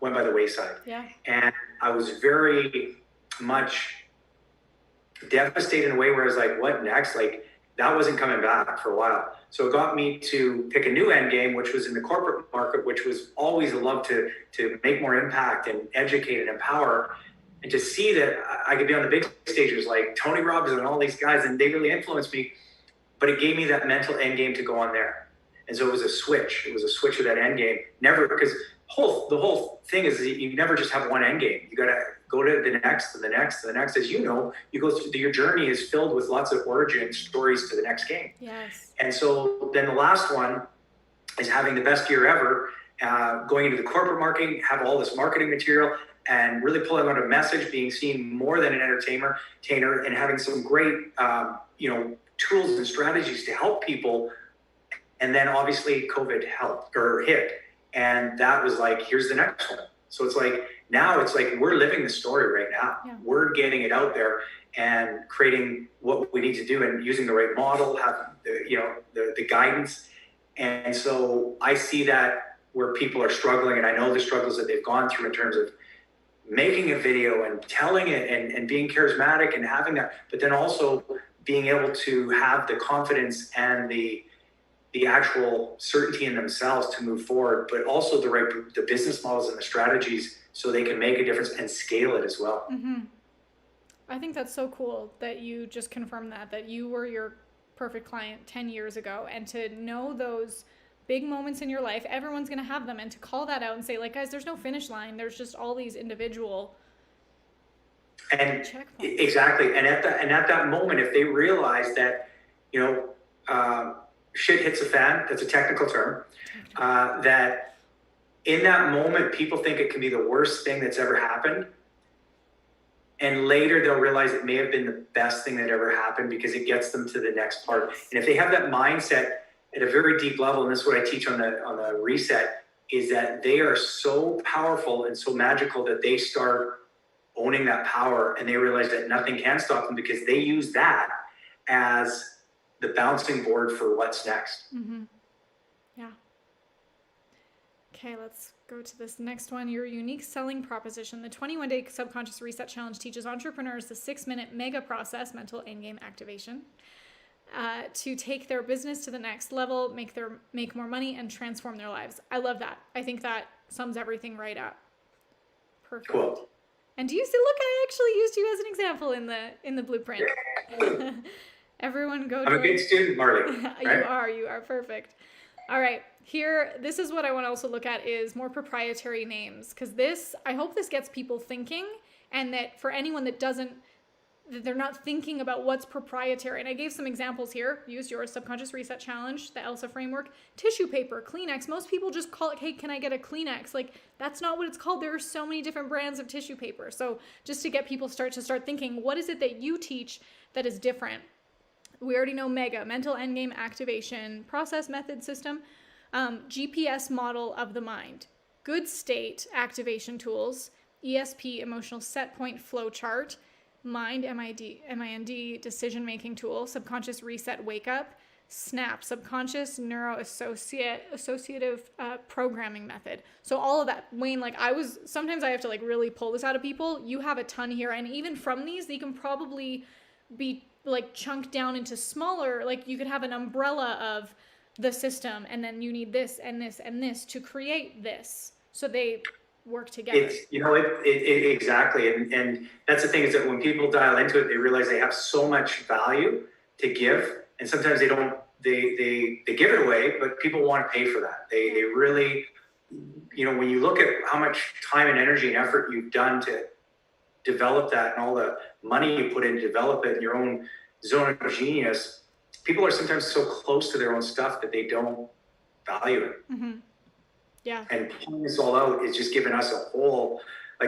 went by the wayside. Yeah. And I was very much devastated in a way where I was like, what next? Like, that wasn't coming back for a while. So it got me to pick a new end game, which was in the corporate market, which was always a love to make more impact and educate and empower. And to see that I could be on the big stages like Tony Robbins and all these guys, and they really influenced me, but it gave me that mental end game to go on there. And so it was a switch. It was a switch of that end game. Never, because the whole thing is you never just have one end game. You got to go to the next, and the next, and the next. As you know, you go through, your journey is filled with lots of origin stories to the next game. Yes. And so then the last one is having the best year ever, going into the corporate marketing, have all this marketing material, and really pulling out a message, being seen more than an entertainer, and having some great, tools and strategies to help people. And then obviously COVID hit. And that was like, here's the next one. So it's like, now it's like, we're living the story right now. Yeah. We're getting it out there and creating what we need to do and using the right model, having the guidance. And so I see that where people are struggling, and I know the struggles that they've gone through in terms of making a video and telling it and being charismatic and having that, but then also being able to have the confidence and the actual certainty in themselves to move forward, but also the business models and the strategies so they can make a difference and scale it as well. Mm-hmm. I think that's so cool that you just confirmed that you were your perfect client 10 years ago, and to know those big moments in your life, everyone's going to have them, and to call that out and say, like, guys, there's no finish line. There's just all these individual and checkpoints. Exactly. And at that moment, if they realize that, shit hits a fan, that's a technical term, that in that moment, people think it can be the worst thing that's ever happened. And later they'll realize it may have been the best thing that ever happened, because it gets them to the next part. And if they have that mindset at a very deep level, and this is what I teach on the reset, is that they are so powerful and so magical that they start owning that power, and they realize that nothing can stop them, because they use that as the bouncing board for what's next. Mm-hmm. Yeah. Okay, let's go to this next one. Your unique selling proposition. The 21-day subconscious reset challenge teaches entrepreneurs the 6-minute mega process, mental endgame activation, to take their business to the next level, make more money, and transform their lives. I love that. I think that sums everything right up. Perfect. Cool. And do you see? Look, I actually used you as an example in the blueprint. Everyone go. I'm a good student, Marley. Right? You are perfect. All right, here, this is what I want to also look at is more proprietary names, because I hope this gets people thinking, and that for anyone that they're not thinking about what's proprietary. And I gave some examples here. Use your subconscious reset challenge, the ELSA framework, tissue paper, Kleenex. Most people just call it, hey, can I get a Kleenex? Like, that's not what it's called. There are so many different brands of tissue paper. So just to get people start thinking, what is it that you teach that is different? We already know MEGA, mental endgame activation, process, method, system, GPS model of the mind, good state activation tools, ESP, emotional set point flow chart, mind, MIND, decision-making tool, subconscious reset wake up, SNAP, subconscious associative programming method. So all of that, Wayne, sometimes I have to really pull this out of people. You have a ton here. And even from these, they can probably be chunked down into smaller, you could have an umbrella of the system, and then you need this and this and this to create this. So they work together. Exactly. And that's the thing, is that when people dial into it, they realize they have so much value to give. And sometimes they don't, they give it away, but people want to pay for that. They really, when you look at how much time and energy and effort you've done to develop that, and all the money you put in to develop it in your own zone of genius, people are sometimes so close to their own stuff that they don't value it. Mm-hmm. Yeah. And pulling this all out is just giving us a whole,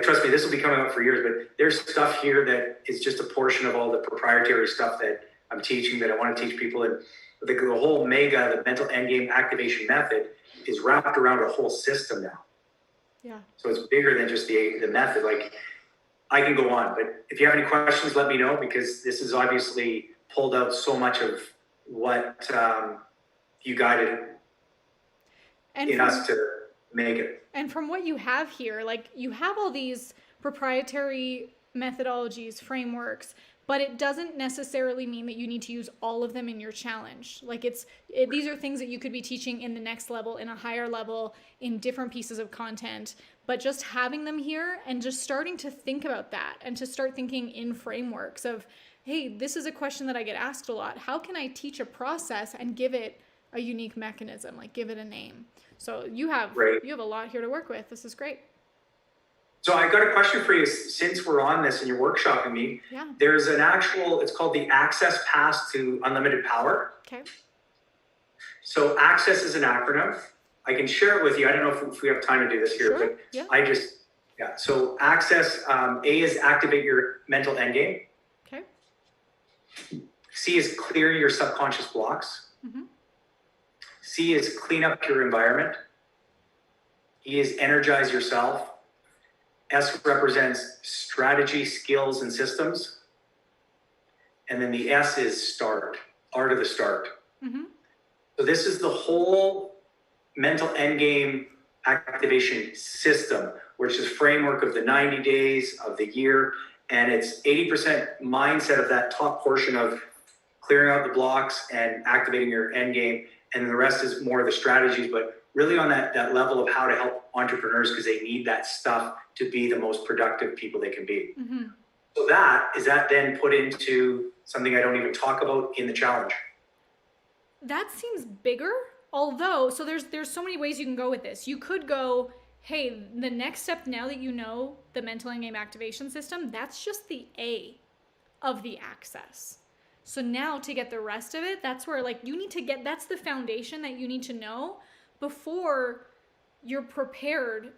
trust me, this will be coming out for years, but there's stuff here that is just a portion of all the proprietary stuff that I'm teaching, that I want to teach people. And the whole MEGA, the mental endgame activation method, is wrapped around a whole system now. Yeah. So it's bigger than just the method. I can go on, but if you have any questions, let me know, because this is obviously pulled out so much of what you guided in us to make it. And from what you have here, you have all these proprietary methodologies, frameworks, but it doesn't necessarily mean that you need to use all of them in your challenge. These are things that you could be teaching in the next level, in a higher level, in different pieces of content. but just having them here and just starting to think about that and to start thinking in frameworks of, hey, this is a question that I get asked a lot. How can I teach a process and give it a unique mechanism, like give it a name? So you have a lot here to work with. This is great. So I got a question for you. Since we're on this and you're workshopping me, there's an actual, it's called the Access Pass to Unlimited Power. Okay. So Access is an acronym. I can share it with you. I don't know if we have time to do this here, but So Access, A is activate your mental endgame. Okay. C is clear your subconscious blocks. Mm-hmm. C is clean up your environment. E is energize yourself. S represents strategy, skills, and systems. And then the S is start, art of the start. Mm-hmm. So this is the whole mental endgame activation system, which is framework of the 90 days of the year. And it's 80% mindset of that top portion of clearing out the blocks and activating your endgame. And the rest is more of the strategies, but really on that level of how to help entrepreneurs because they need that stuff to be the most productive people they can be. Mm-hmm. So is that then put into something I don't even talk about in the challenge? That seems bigger, although, so there's so many ways you can go with this. You could go, hey, the next step, now that you know the mental endgame activation system, that's just the A of the access. So now to get the rest of it, that's where you need to get, that's the foundation that you need to know before you're prepared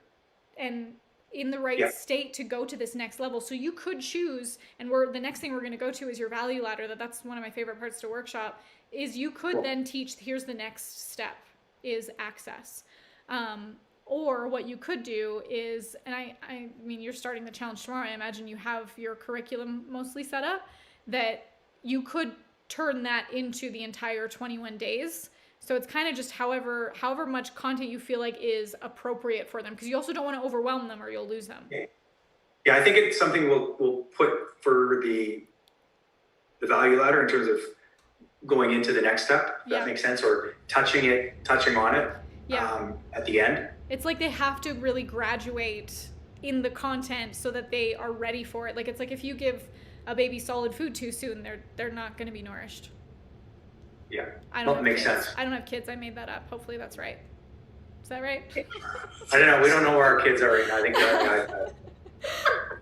and in the right state to go to this next level. So you could choose, and the next thing we're going to go to is your value ladder. That's one of my favorite parts to workshop, is you could then teach, here's the next step is access. Or what you could do is, and I mean, you're starting the challenge tomorrow. I imagine you have your curriculum mostly set up, that you could turn that into the entire 21 days. So it's kind of just however much content you feel like is appropriate for them, because you also don't want to overwhelm them or you'll lose them. Yeah, I think it's something we'll put for the value ladder in terms of going into the next step. If that makes sense, or touching on it at the end. It's like they have to really graduate in the content so that they are ready for it. It's like if you give a baby solid food too soon, they're not going to be nourished. Yeah, that makes sense. I don't have kids. I made that up. Hopefully that's right. Is that right? I don't know. We don't know where our kids are right now. I think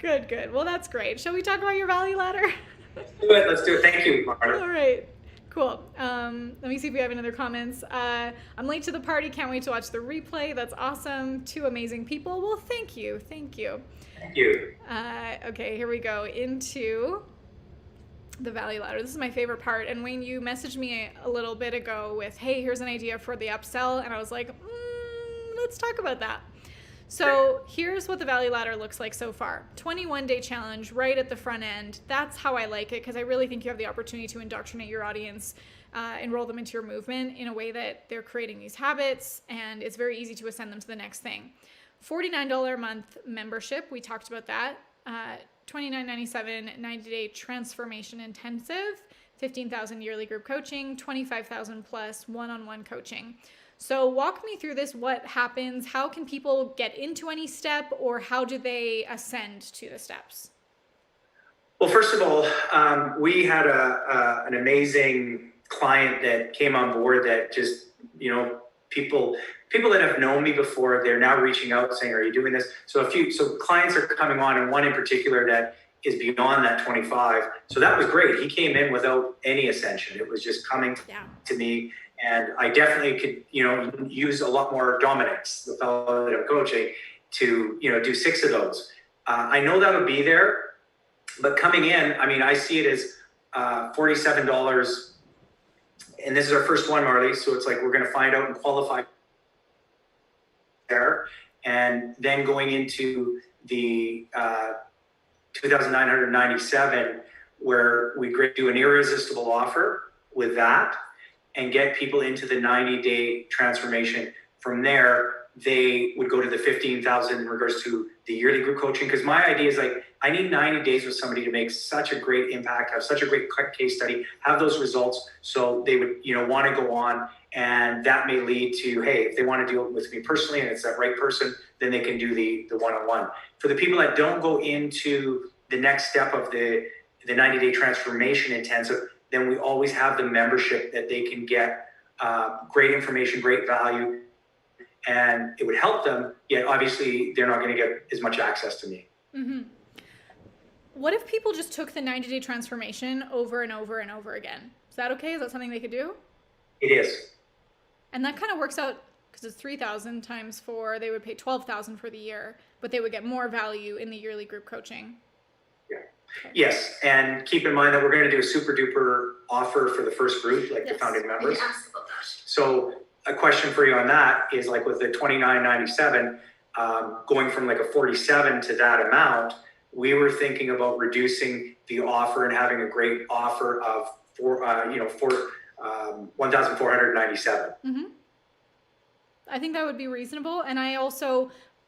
they're Good. Well, that's great. Shall we talk about your value ladder? Let's do it. Thank you, Marley. All right. Cool. Let me see if we have any other comments. I'm late to the party. Can't wait to watch the replay. That's awesome. 2 amazing people. Well, thank you. Thank you. Okay, here we go into the value ladder. This is my favorite part. And Wayne, you messaged me a little bit ago with, hey, here's an idea for the upsell. And I was like, let's talk about that. So here's what the value ladder looks like so far. 21-day challenge right at the front end. That's how I like it, because I really think you have the opportunity to indoctrinate your audience, enroll them into your movement in a way that they're creating these habits, and it's very easy to ascend them to the next thing. $49 a month membership. We talked about that. $29.97 90-day transformation intensive, $15,000 yearly group coaching, $25,000 plus one-on-one coaching. So walk me through this. What happens? How can people get into any step, or how do they ascend to the steps? Well, first of all, we had an amazing client that came on board that just, people that have known me before, they're now reaching out saying, are you doing this? So clients are coming on, and one in particular that is beyond that 25. So that was great. He came in without any ascension. It was just coming to me. And I definitely could, use a lot more Dominic's, the fellow that I'm coaching, to, do 6 of those. I know that would be there, but coming in, I mean, I see it as $47. And this is our first one, Marley. So it's like, we're going to find out and qualify there. And then going into the 2,997, where we do an irresistible offer with that, and get people into the 90-day transformation. From there, they would go to the 15,000 in regards to the yearly group coaching. Because my idea is I need 90 days with somebody to make such a great impact, have such a great case study, have those results, so they would, want to go on And that may lead to, hey, if they want to deal with me personally and it's that right person, then they can do the one-on-one. For the people that don't go into the next step of the 90-day transformation intensive, then we always have the membership that they can get great information, great value, and it would help them, yet obviously they're not going to get as much access to me. Mm-hmm. What if people just took the 90-day transformation over and over and over again? Is that okay? Is that something they could do? It is. And that kind of works out because it's 3,000 times 4. They would pay 12,000 for the year, but they would get more value in the yearly group coaching. Yeah. Okay. Yes, and keep in mind that we're going to do a super duper offer for the first group, like the founding members. I asked about that. So a question for you on that is, like with the $29.97, going from like a 47 to that amount, we were thinking about reducing the offer and having a great offer of $1,497. Mm-hmm. I think that would be reasonable. And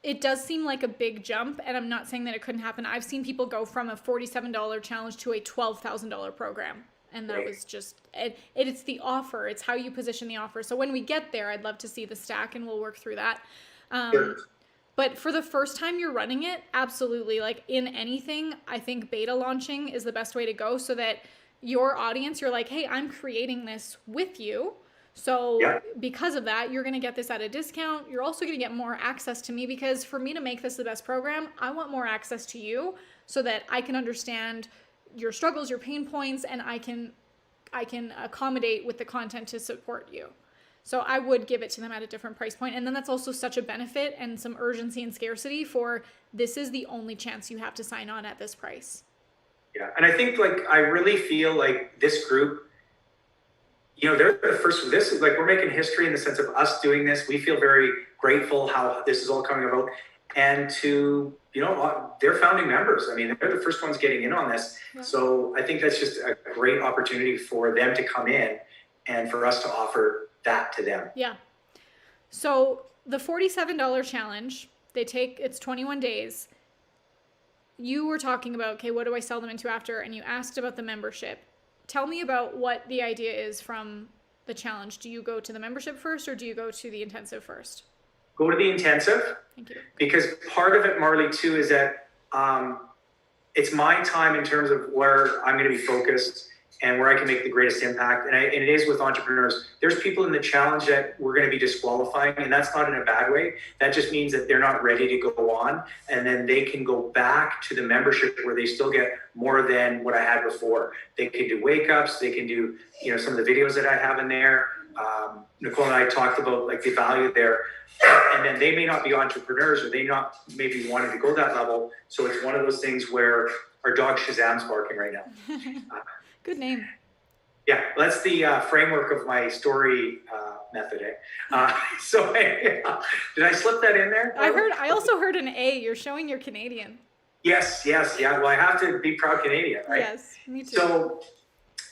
it does seem like a big jump, and I'm not saying that it couldn't happen. I've seen people go from a $47 challenge to a $12,000 program. And that was just, it's the offer. It's how you position the offer. So when we get there, I'd love to see the stack, and we'll work through that. Sure. But for the first time you're running it, absolutely. Like in anything, I think beta launching is the best way to go, so that your audience, you're like, hey, I'm creating this with you. So because of that, you're going to get this at a discount. You're also going to get more access to me, because for me to make this the best program, I want more access to you so that I can understand your struggles, your pain points, and I can accommodate with the content to support you. So I would give it to them at a different price point. And then that's also such a benefit and some urgency and scarcity for, this is the only chance you have to sign on at this price. Yeah. And I think, like, I really feel like this group, they're the first. This is like, we're making history in the sense of us doing this. We feel very grateful how this is all coming about. And to, they're founding members. I mean, they're the first ones getting in on this. Yeah. So I think that's just a great opportunity for them to come in and for us to offer that to them. Yeah. So the $47 challenge, it's 21 days. You were talking about, okay, what do I sell them into after? And you asked about the membership. Tell me about what the idea is from the challenge. Do you go to the membership first, or do you go to the intensive first? Go to the intensive. Thank you. Because part of it, Marley, too, is that it's my time in terms of where I'm going to be focused and where I can make the greatest impact. And it is with entrepreneurs. There's people in the challenge that we're going to be disqualifying, and that's not in a bad way. That just means that they're not ready to go on, and then they can go back to the membership where they still get more than what I had before. They can do wake-ups. They can do, some of the videos that I have in there. Nicole and I talked about, like, the value there. And then they may not be entrepreneurs, or they not maybe wanting to go that level. So it's one of those things where our dog Shazam's barking right now. Good name. Yeah, that's the framework of my story method. Did I slip that in there? I also heard an A. You're showing you're Canadian. Yes. Yeah. Well, I have to be proud Canadian, right? Yes, me too. So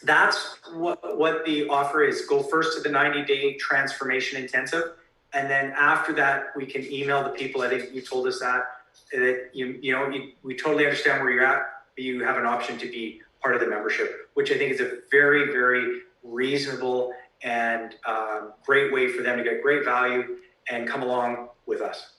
that's what the offer is. Go first to the 90-day transformation intensive. And then after that, we can email the people. I think you told us that we totally understand where you're at, but you have an option to be part of the membership, which I think is a very, very reasonable and great way for them to get great value and come along with us.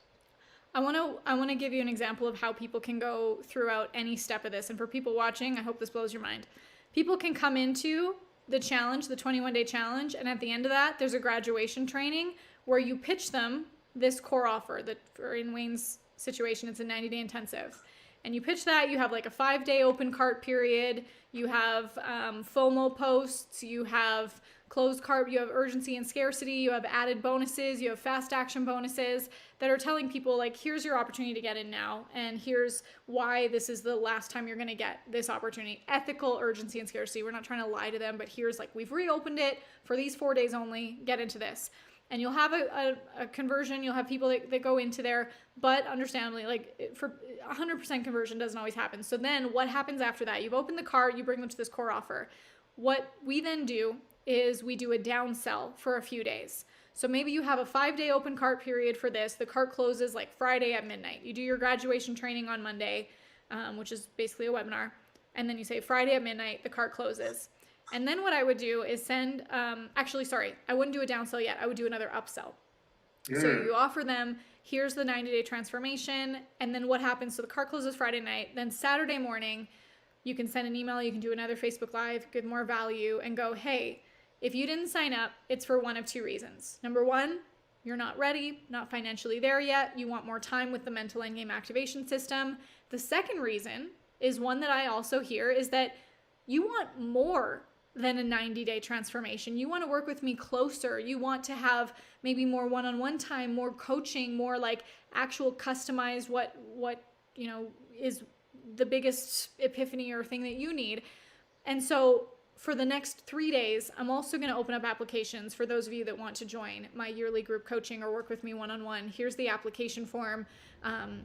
I want to give you an example of how people can go throughout any step of this. And for people watching, I hope this blows your mind. People can come into the challenge, the 21-day challenge, and at the end of that, there's a graduation training where you pitch them this core offer that, for in Wayne's situation, it's a 90-day intensive. And you pitch that, you have like a 5-day open cart period, you have FOMO posts, you have closed cart, you have urgency and scarcity, you have added bonuses, you have fast action bonuses that are telling people, like, here's your opportunity to get in now, and here's why this is the last time you're gonna get this opportunity. Ethical urgency and scarcity. We're not trying to lie to them, but here's, like, we've reopened it for these 4 days only, get into this. And you'll have a conversion, you'll have people that go into there, but understandably, like, for 100% conversion doesn't always happen. So then what happens after that? You've opened the cart, you bring them to this core offer. What we then do is we do a downsell for a few days. So maybe you have a 5-day open cart period for this. The cart closes like Friday at midnight. You do your graduation training on Monday, which is basically a webinar. And then you say Friday at midnight, the cart closes. And then what I would do is send, actually, sorry, I wouldn't do a downsell yet. I would do another upsell. So you offer them, here's the 90-day transformation. And then what happens? So the cart closes Friday night. Then Saturday morning, you can send an email. You can do another Facebook Live, give more value, and go, hey, if you didn't sign up, it's for one of two reasons. Number one, you're not ready, not financially there yet. You want more time with the mental endgame activation system. The second reason is one that I also hear is that you want more than a 90-day transformation. You want to work with me closer. You want to have maybe more one-on-one time, more coaching, more like actual customized what you know is the biggest epiphany or thing that you need. And so for the next 3 days, I'm also going to open up applications for those of you that want to join my yearly group coaching or work with me one-on-one. Here's the application form.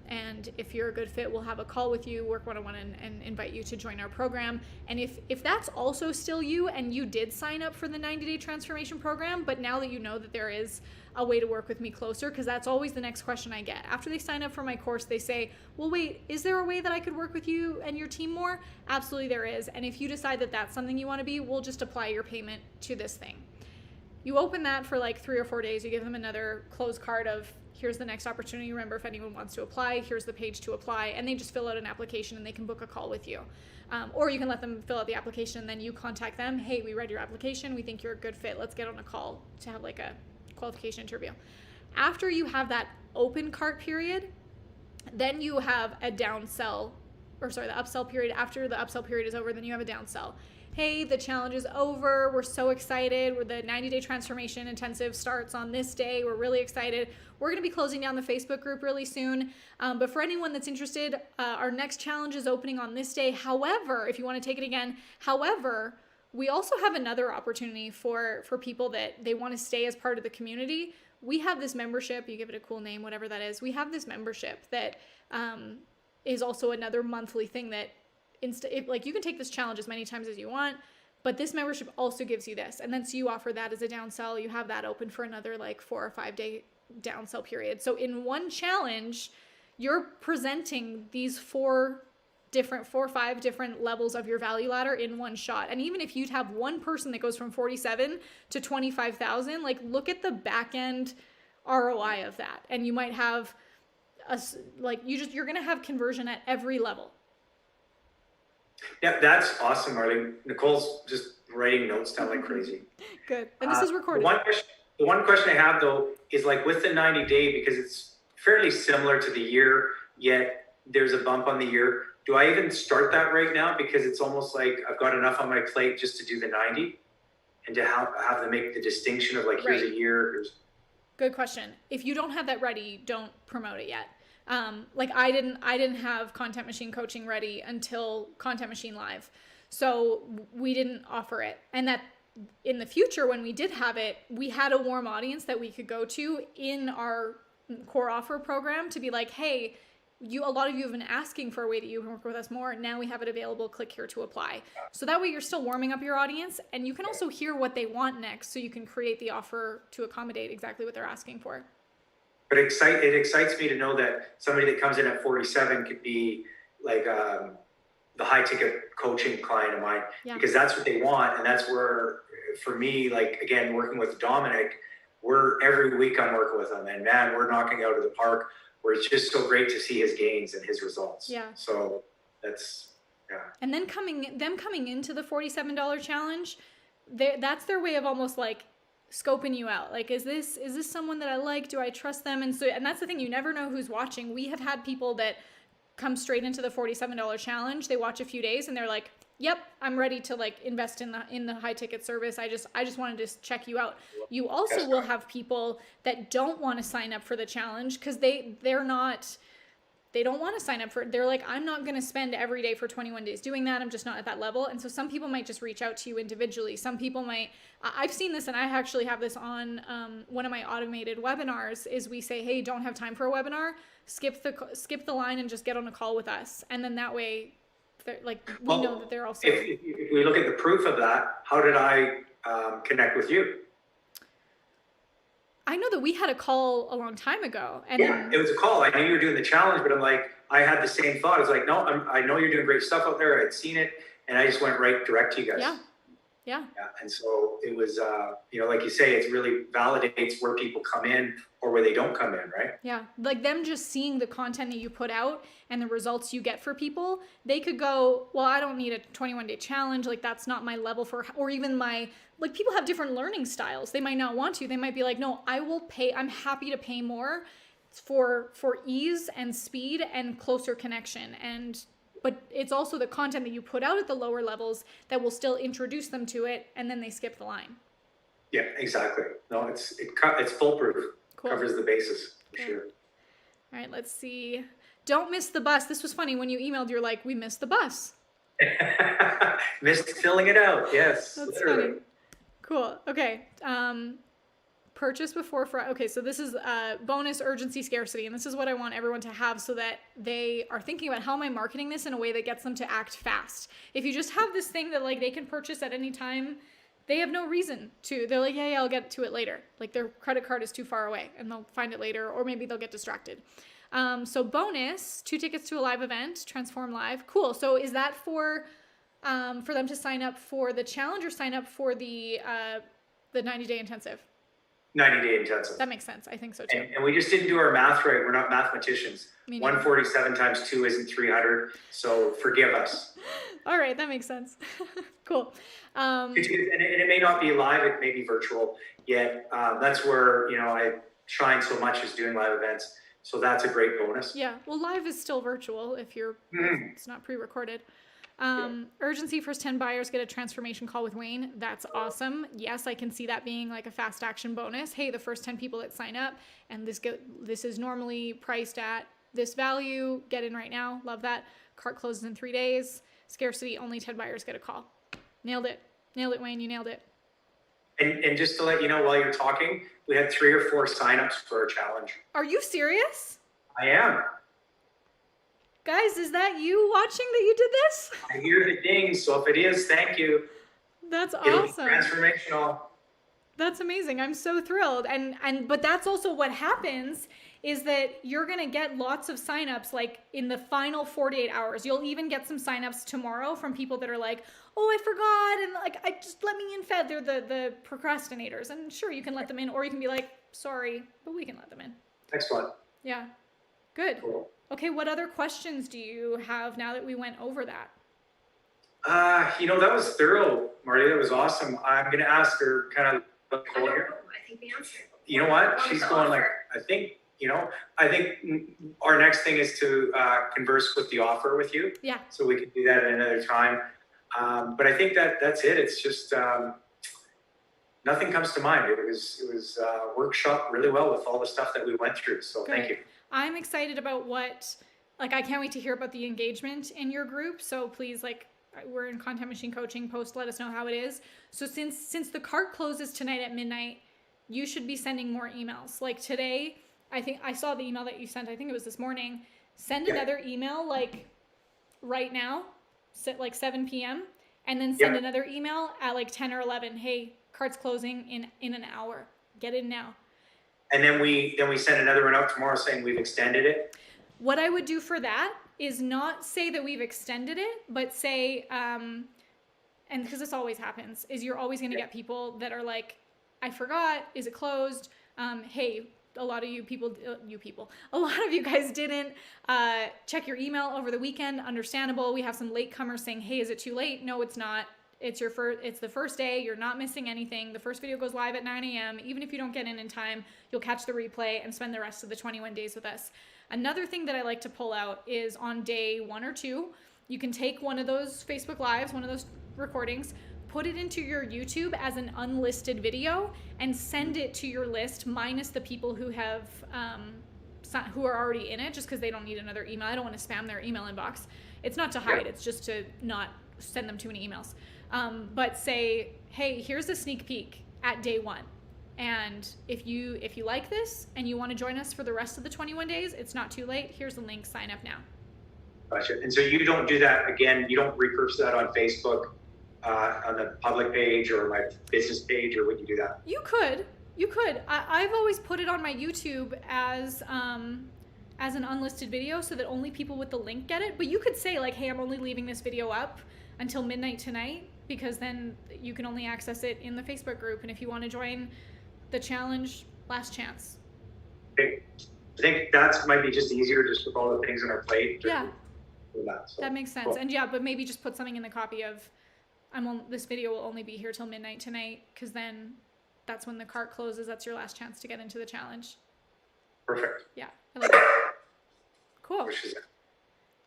And if you're a good fit, we'll have a call with you, work one-on-one, and invite you to join our program. And if that's also still you and you did sign up for the 90-day transformation program, but now that you know that there is a way to work with me closer, because that's always the next question I get. After they sign up for my course, they say, well, wait, is there a way that I could work with you and your team more? Absolutely there is. And if you decide that that's something you want to be, we'll just apply your payment to this thing. You open that for like 3 or 4 days. You give them another closed card of, here's the next opportunity. Remember, if anyone wants to apply, here's the page to apply. And they just fill out an application and they can book a call with you. Or you can let them fill out the application and then you contact them. Hey, we read your application. We think you're a good fit. Let's get on a call to have like a qualification interview. After you have that open cart period, then you have a downsell, or sorry, the upsell period. After the upsell period is over, then you have a downsell. Hey, the challenge is over. We're so excited. The 90-day transformation intensive starts on this day. We're really excited. We're going to be closing down the Facebook group really soon. But for anyone that's interested, our next challenge is opening on this day. However, if you want to take it again, we also have another opportunity for people that they want to stay as part of the community. We have this membership. You give it a cool name, whatever that is. We have this membership that is also another monthly thing that like you can take this challenge as many times as you want, but this membership also gives you this. And then so you offer that as a downsell. You have that open for another like 4 or 5 day downsell period. So in one challenge, you're presenting these 4 or 5 different levels of your value ladder in one shot. And even if you'd have one person that goes from 47 to 25,000, like look at the back end ROI of that. And you might have you're going to have conversion at every level. Yeah, that's awesome, Marley. Nicole's just writing notes down like crazy. Good. And this is recorded. The one question I have though is like with the 90-day, because it's fairly similar to the year, yet there's a bump on the year. Do I even start that right now? Because it's almost like I've got enough on my plate just to do the 90 and to have them make the distinction of like, here's a year. Good question. If you don't have that ready, don't promote it yet. Like I didn't have Content Machine coaching ready until Content Machine Live. So we didn't offer it. And that in the future, when we did have it, we had a warm audience that we could go to in our core offer program to be like, hey, a lot of you have been asking for a way that you can work with us more. Now we have it available. Click here to apply. So that way you're still warming up your audience and you can also hear what they want next. So you can create the offer to accommodate exactly what they're asking for. But it excites me to know that somebody that comes in at 47 could be like the high ticket coaching client of mine, because that's what they want. And that's where, for me, like, again, working with Dominic, every week I'm working with him and man, we're knocking out of the park where it's just so great to see his gains and his results. Yeah. So that's, And then coming into the $47 challenge, that's their way of almost like scoping you out. Like, is this someone that I like? Do I trust them? And that's the thing, you never know who's watching. We have had people that come straight into the $47 challenge. They watch a few days and they're like, yep, I'm ready to like invest in the high ticket service. I just wanted to check you out. You also will have people that don't want to sign up for the challenge because they don't want to sign up for it. They're like, I'm not going to spend every day for 21 days doing that. I'm just not at that level. And so some people might just reach out to you individually. Some people might, I've seen this, and I actually have this on one of my automated webinars, is we say, hey, don't have time for a webinar, skip the line and just get on a call with us. And then that way, we know that they're also. If we look at the proof of that, how did I connect with you? I know that we had a call a long time ago. And it was a call. I knew you were doing the challenge, but I'm like, I had the same thought. I was like, no, I know you're doing great stuff out there. I'd seen it, and I just went right direct to you guys. Yeah. And so it was, like you say, it really validates where people come in or where they don't come in, right? Yeah. Like them just seeing the content that you put out and the results you get for people, they could go, well, I don't need a 21-day challenge. Like that's not my level for, or even like people have different learning styles. They might not want to. They might be like, no, I will pay. I'm happy to pay more for ease and speed and closer connection. But it's also the content that you put out at the lower levels that will still introduce them to it, and then they skip the line. Yeah, exactly. No, it's foolproof. Cool. Covers the bases for Cool. sure. All right, let's see. Don't miss the bus. This was funny when you emailed. You're like, we missed the bus. Missed filling it out. Yes, That's literally. funny. Cool. Okay. Purchase before Friday. Okay, so this is bonus urgency scarcity, and this is what I want everyone to have so that they are thinking about how am I marketing this in a way that gets them to act fast. If you just have this thing that like they can purchase at any time, they have no reason to. They're like, yeah, I'll get to it later. Like their credit card is too far away, and they'll find it later, or maybe they'll get distracted. So bonus, 2 tickets to a live event, Transform Live. Cool. So is that for them to sign up for the challenge or sign up for the 90-day intensive? 90-day intensive. That makes sense. I think so too. And we just didn't do our math right. We're not mathematicians. Me neither. 147 times 2 isn't 300. So forgive us. All right, that makes sense. Cool. And it may not be live. It may be virtual. Yet that's where I shine so much is doing live events. So that's a great bonus. Yeah. Well, live is still virtual if it's not pre-recorded. Urgency, first 10 buyers get a transformation call with Wayne. That's awesome. Yes, I can see that being like a fast action bonus. Hey, the first 10 people that sign up and this is normally priced at this value. Get in right now. Love that. Cart closes in 3 days. Scarcity, only 10 buyers get a call. Nailed it. Nailed it, Wayne. You nailed it. And just to let you know, while you're talking, we had 3 or 4 signups for our challenge. Are you serious? I am. Guys, is that you watching that you did this? I hear the ding, so if it is, thank you. That's It'll be awesome. transformational. That's amazing. I'm so thrilled. But that's also what happens is that you're going to get lots of signups like in the final 48 hours. You'll even get some signups tomorrow from people that are like, oh, I forgot. And like, I just let me in Fed. They're the procrastinators. And sure, you can let them in, or you can be like, sorry, but we can let them in. Next one. Yeah. Good. Cool. Okay. What other questions do you have now that we went over that? That was thorough, Marley. That was awesome. I'm going to ask her kind of look I don't know. here. I think the answer. You know what? What She's was the going like, offer? I think our next thing is to converse with the offer with you. Yeah. So we can do that at another time. But I think that's it. It's just nothing comes to mind. It was workshop really well with all the stuff that we went through. So Good. thank you. I'm excited about I can't wait to hear about the engagement in your group. So please, we're in Content Machine Coaching. Post, let us know how it is. So since the cart closes tonight at midnight, you should be sending more emails. Like today, I think I saw the email that you sent. I think it was this morning. Send another email right now, like 7 p.m. and then send another email at 10 or 11. Hey, cart's closing in an hour. Get in now. And then we send another one out tomorrow saying we've extended it. What I would do for that is not say that we've extended it, but say, and because this always happens, is you're always going to get people that are like, I forgot, is it closed? Hey, a lot of a lot of you guys didn't check your email over the weekend. Understandable. We have some latecomers saying, hey, is it too late? No, it's not. It's the first day. You're not missing anything. The first video goes live at 9 a.m. Even if you don't get in time, you'll catch the replay and spend the rest of the 21 days with us. Another thing that I like to pull out is on day 1 or 2, you can take one of those Facebook Lives, one of those recordings, put it into your YouTube as an unlisted video and send it to your list minus the people who have who are already in it, just because they don't need another email. I don't want to spam their email inbox. It's not to hide. It's just to not send them too many emails. But say, hey, here's a sneak peek at day 1. And if you like this and you want to join us for the rest of the 21 days, it's not too late. Here's the link, sign up now. Gotcha. And so you don't do that again, you don't repurpose that on Facebook, on the public page or my business page, or would you do that? You could. I've always put it on my YouTube as an unlisted video so that only people with the link get it. But you could say hey, I'm only leaving this video up until midnight tonight. because then you can only access it in the Facebook group. And if you want to join the challenge, last chance. I think that might be just easier, just with all the things on our plate. Yeah, So, that makes sense. cool. And yeah, but maybe just put something in the copy of, this video will only be here till midnight tonight, because then that's when the cart closes. That's your last chance to get into the challenge. Perfect. Yeah, I like that. Cool. Which is it.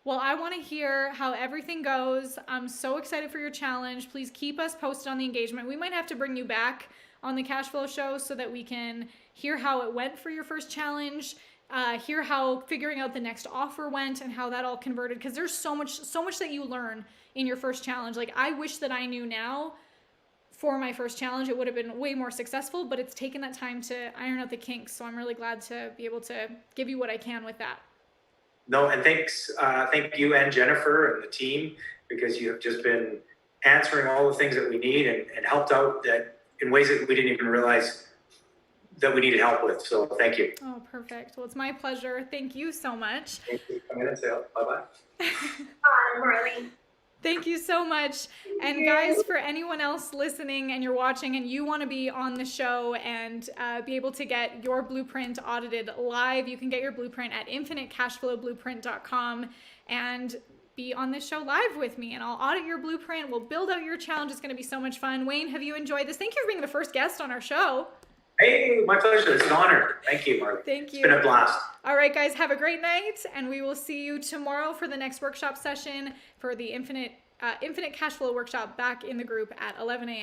Well, I want to hear how everything goes. I'm so excited for your challenge. Please keep us posted on the engagement. We might have to bring you back on the Cashflow Show so that we can hear how it went for your first challenge, hear how figuring out the next offer went and how that all converted. Because there's so much that you learn in your first challenge. Like, I wish that I knew now for my first challenge, it would have been way more successful, but it's taken that time to iron out the kinks. So I'm really glad to be able to give you what I can with that. No, and thank you and Jennifer and the team, because you have just been answering all the things that we need and helped out that in ways that we didn't even realize that we needed help with. So thank you. Oh, perfect. Well, it's my pleasure. Thank you so much. Thank you for coming in and say bye-bye. Bye, Marley. Thank you so much. And guys, for anyone else listening and you're watching and you want to be on the show and be able to get your blueprint audited live, you can get your blueprint at infinitecashflowblueprint.com and be on this show live with me, and I'll audit your blueprint. We'll build out your challenge. It's going to be so much fun. Wayne, have you enjoyed this? Thank you for being the first guest on our show. Hey, my pleasure. It's an honor. Thank you, Marley. Thank you. It's been a blast. All right, guys, have a great night, and we will see you tomorrow for the next workshop session for the Infinite Cashflow workshop back in the group at 11 a.m.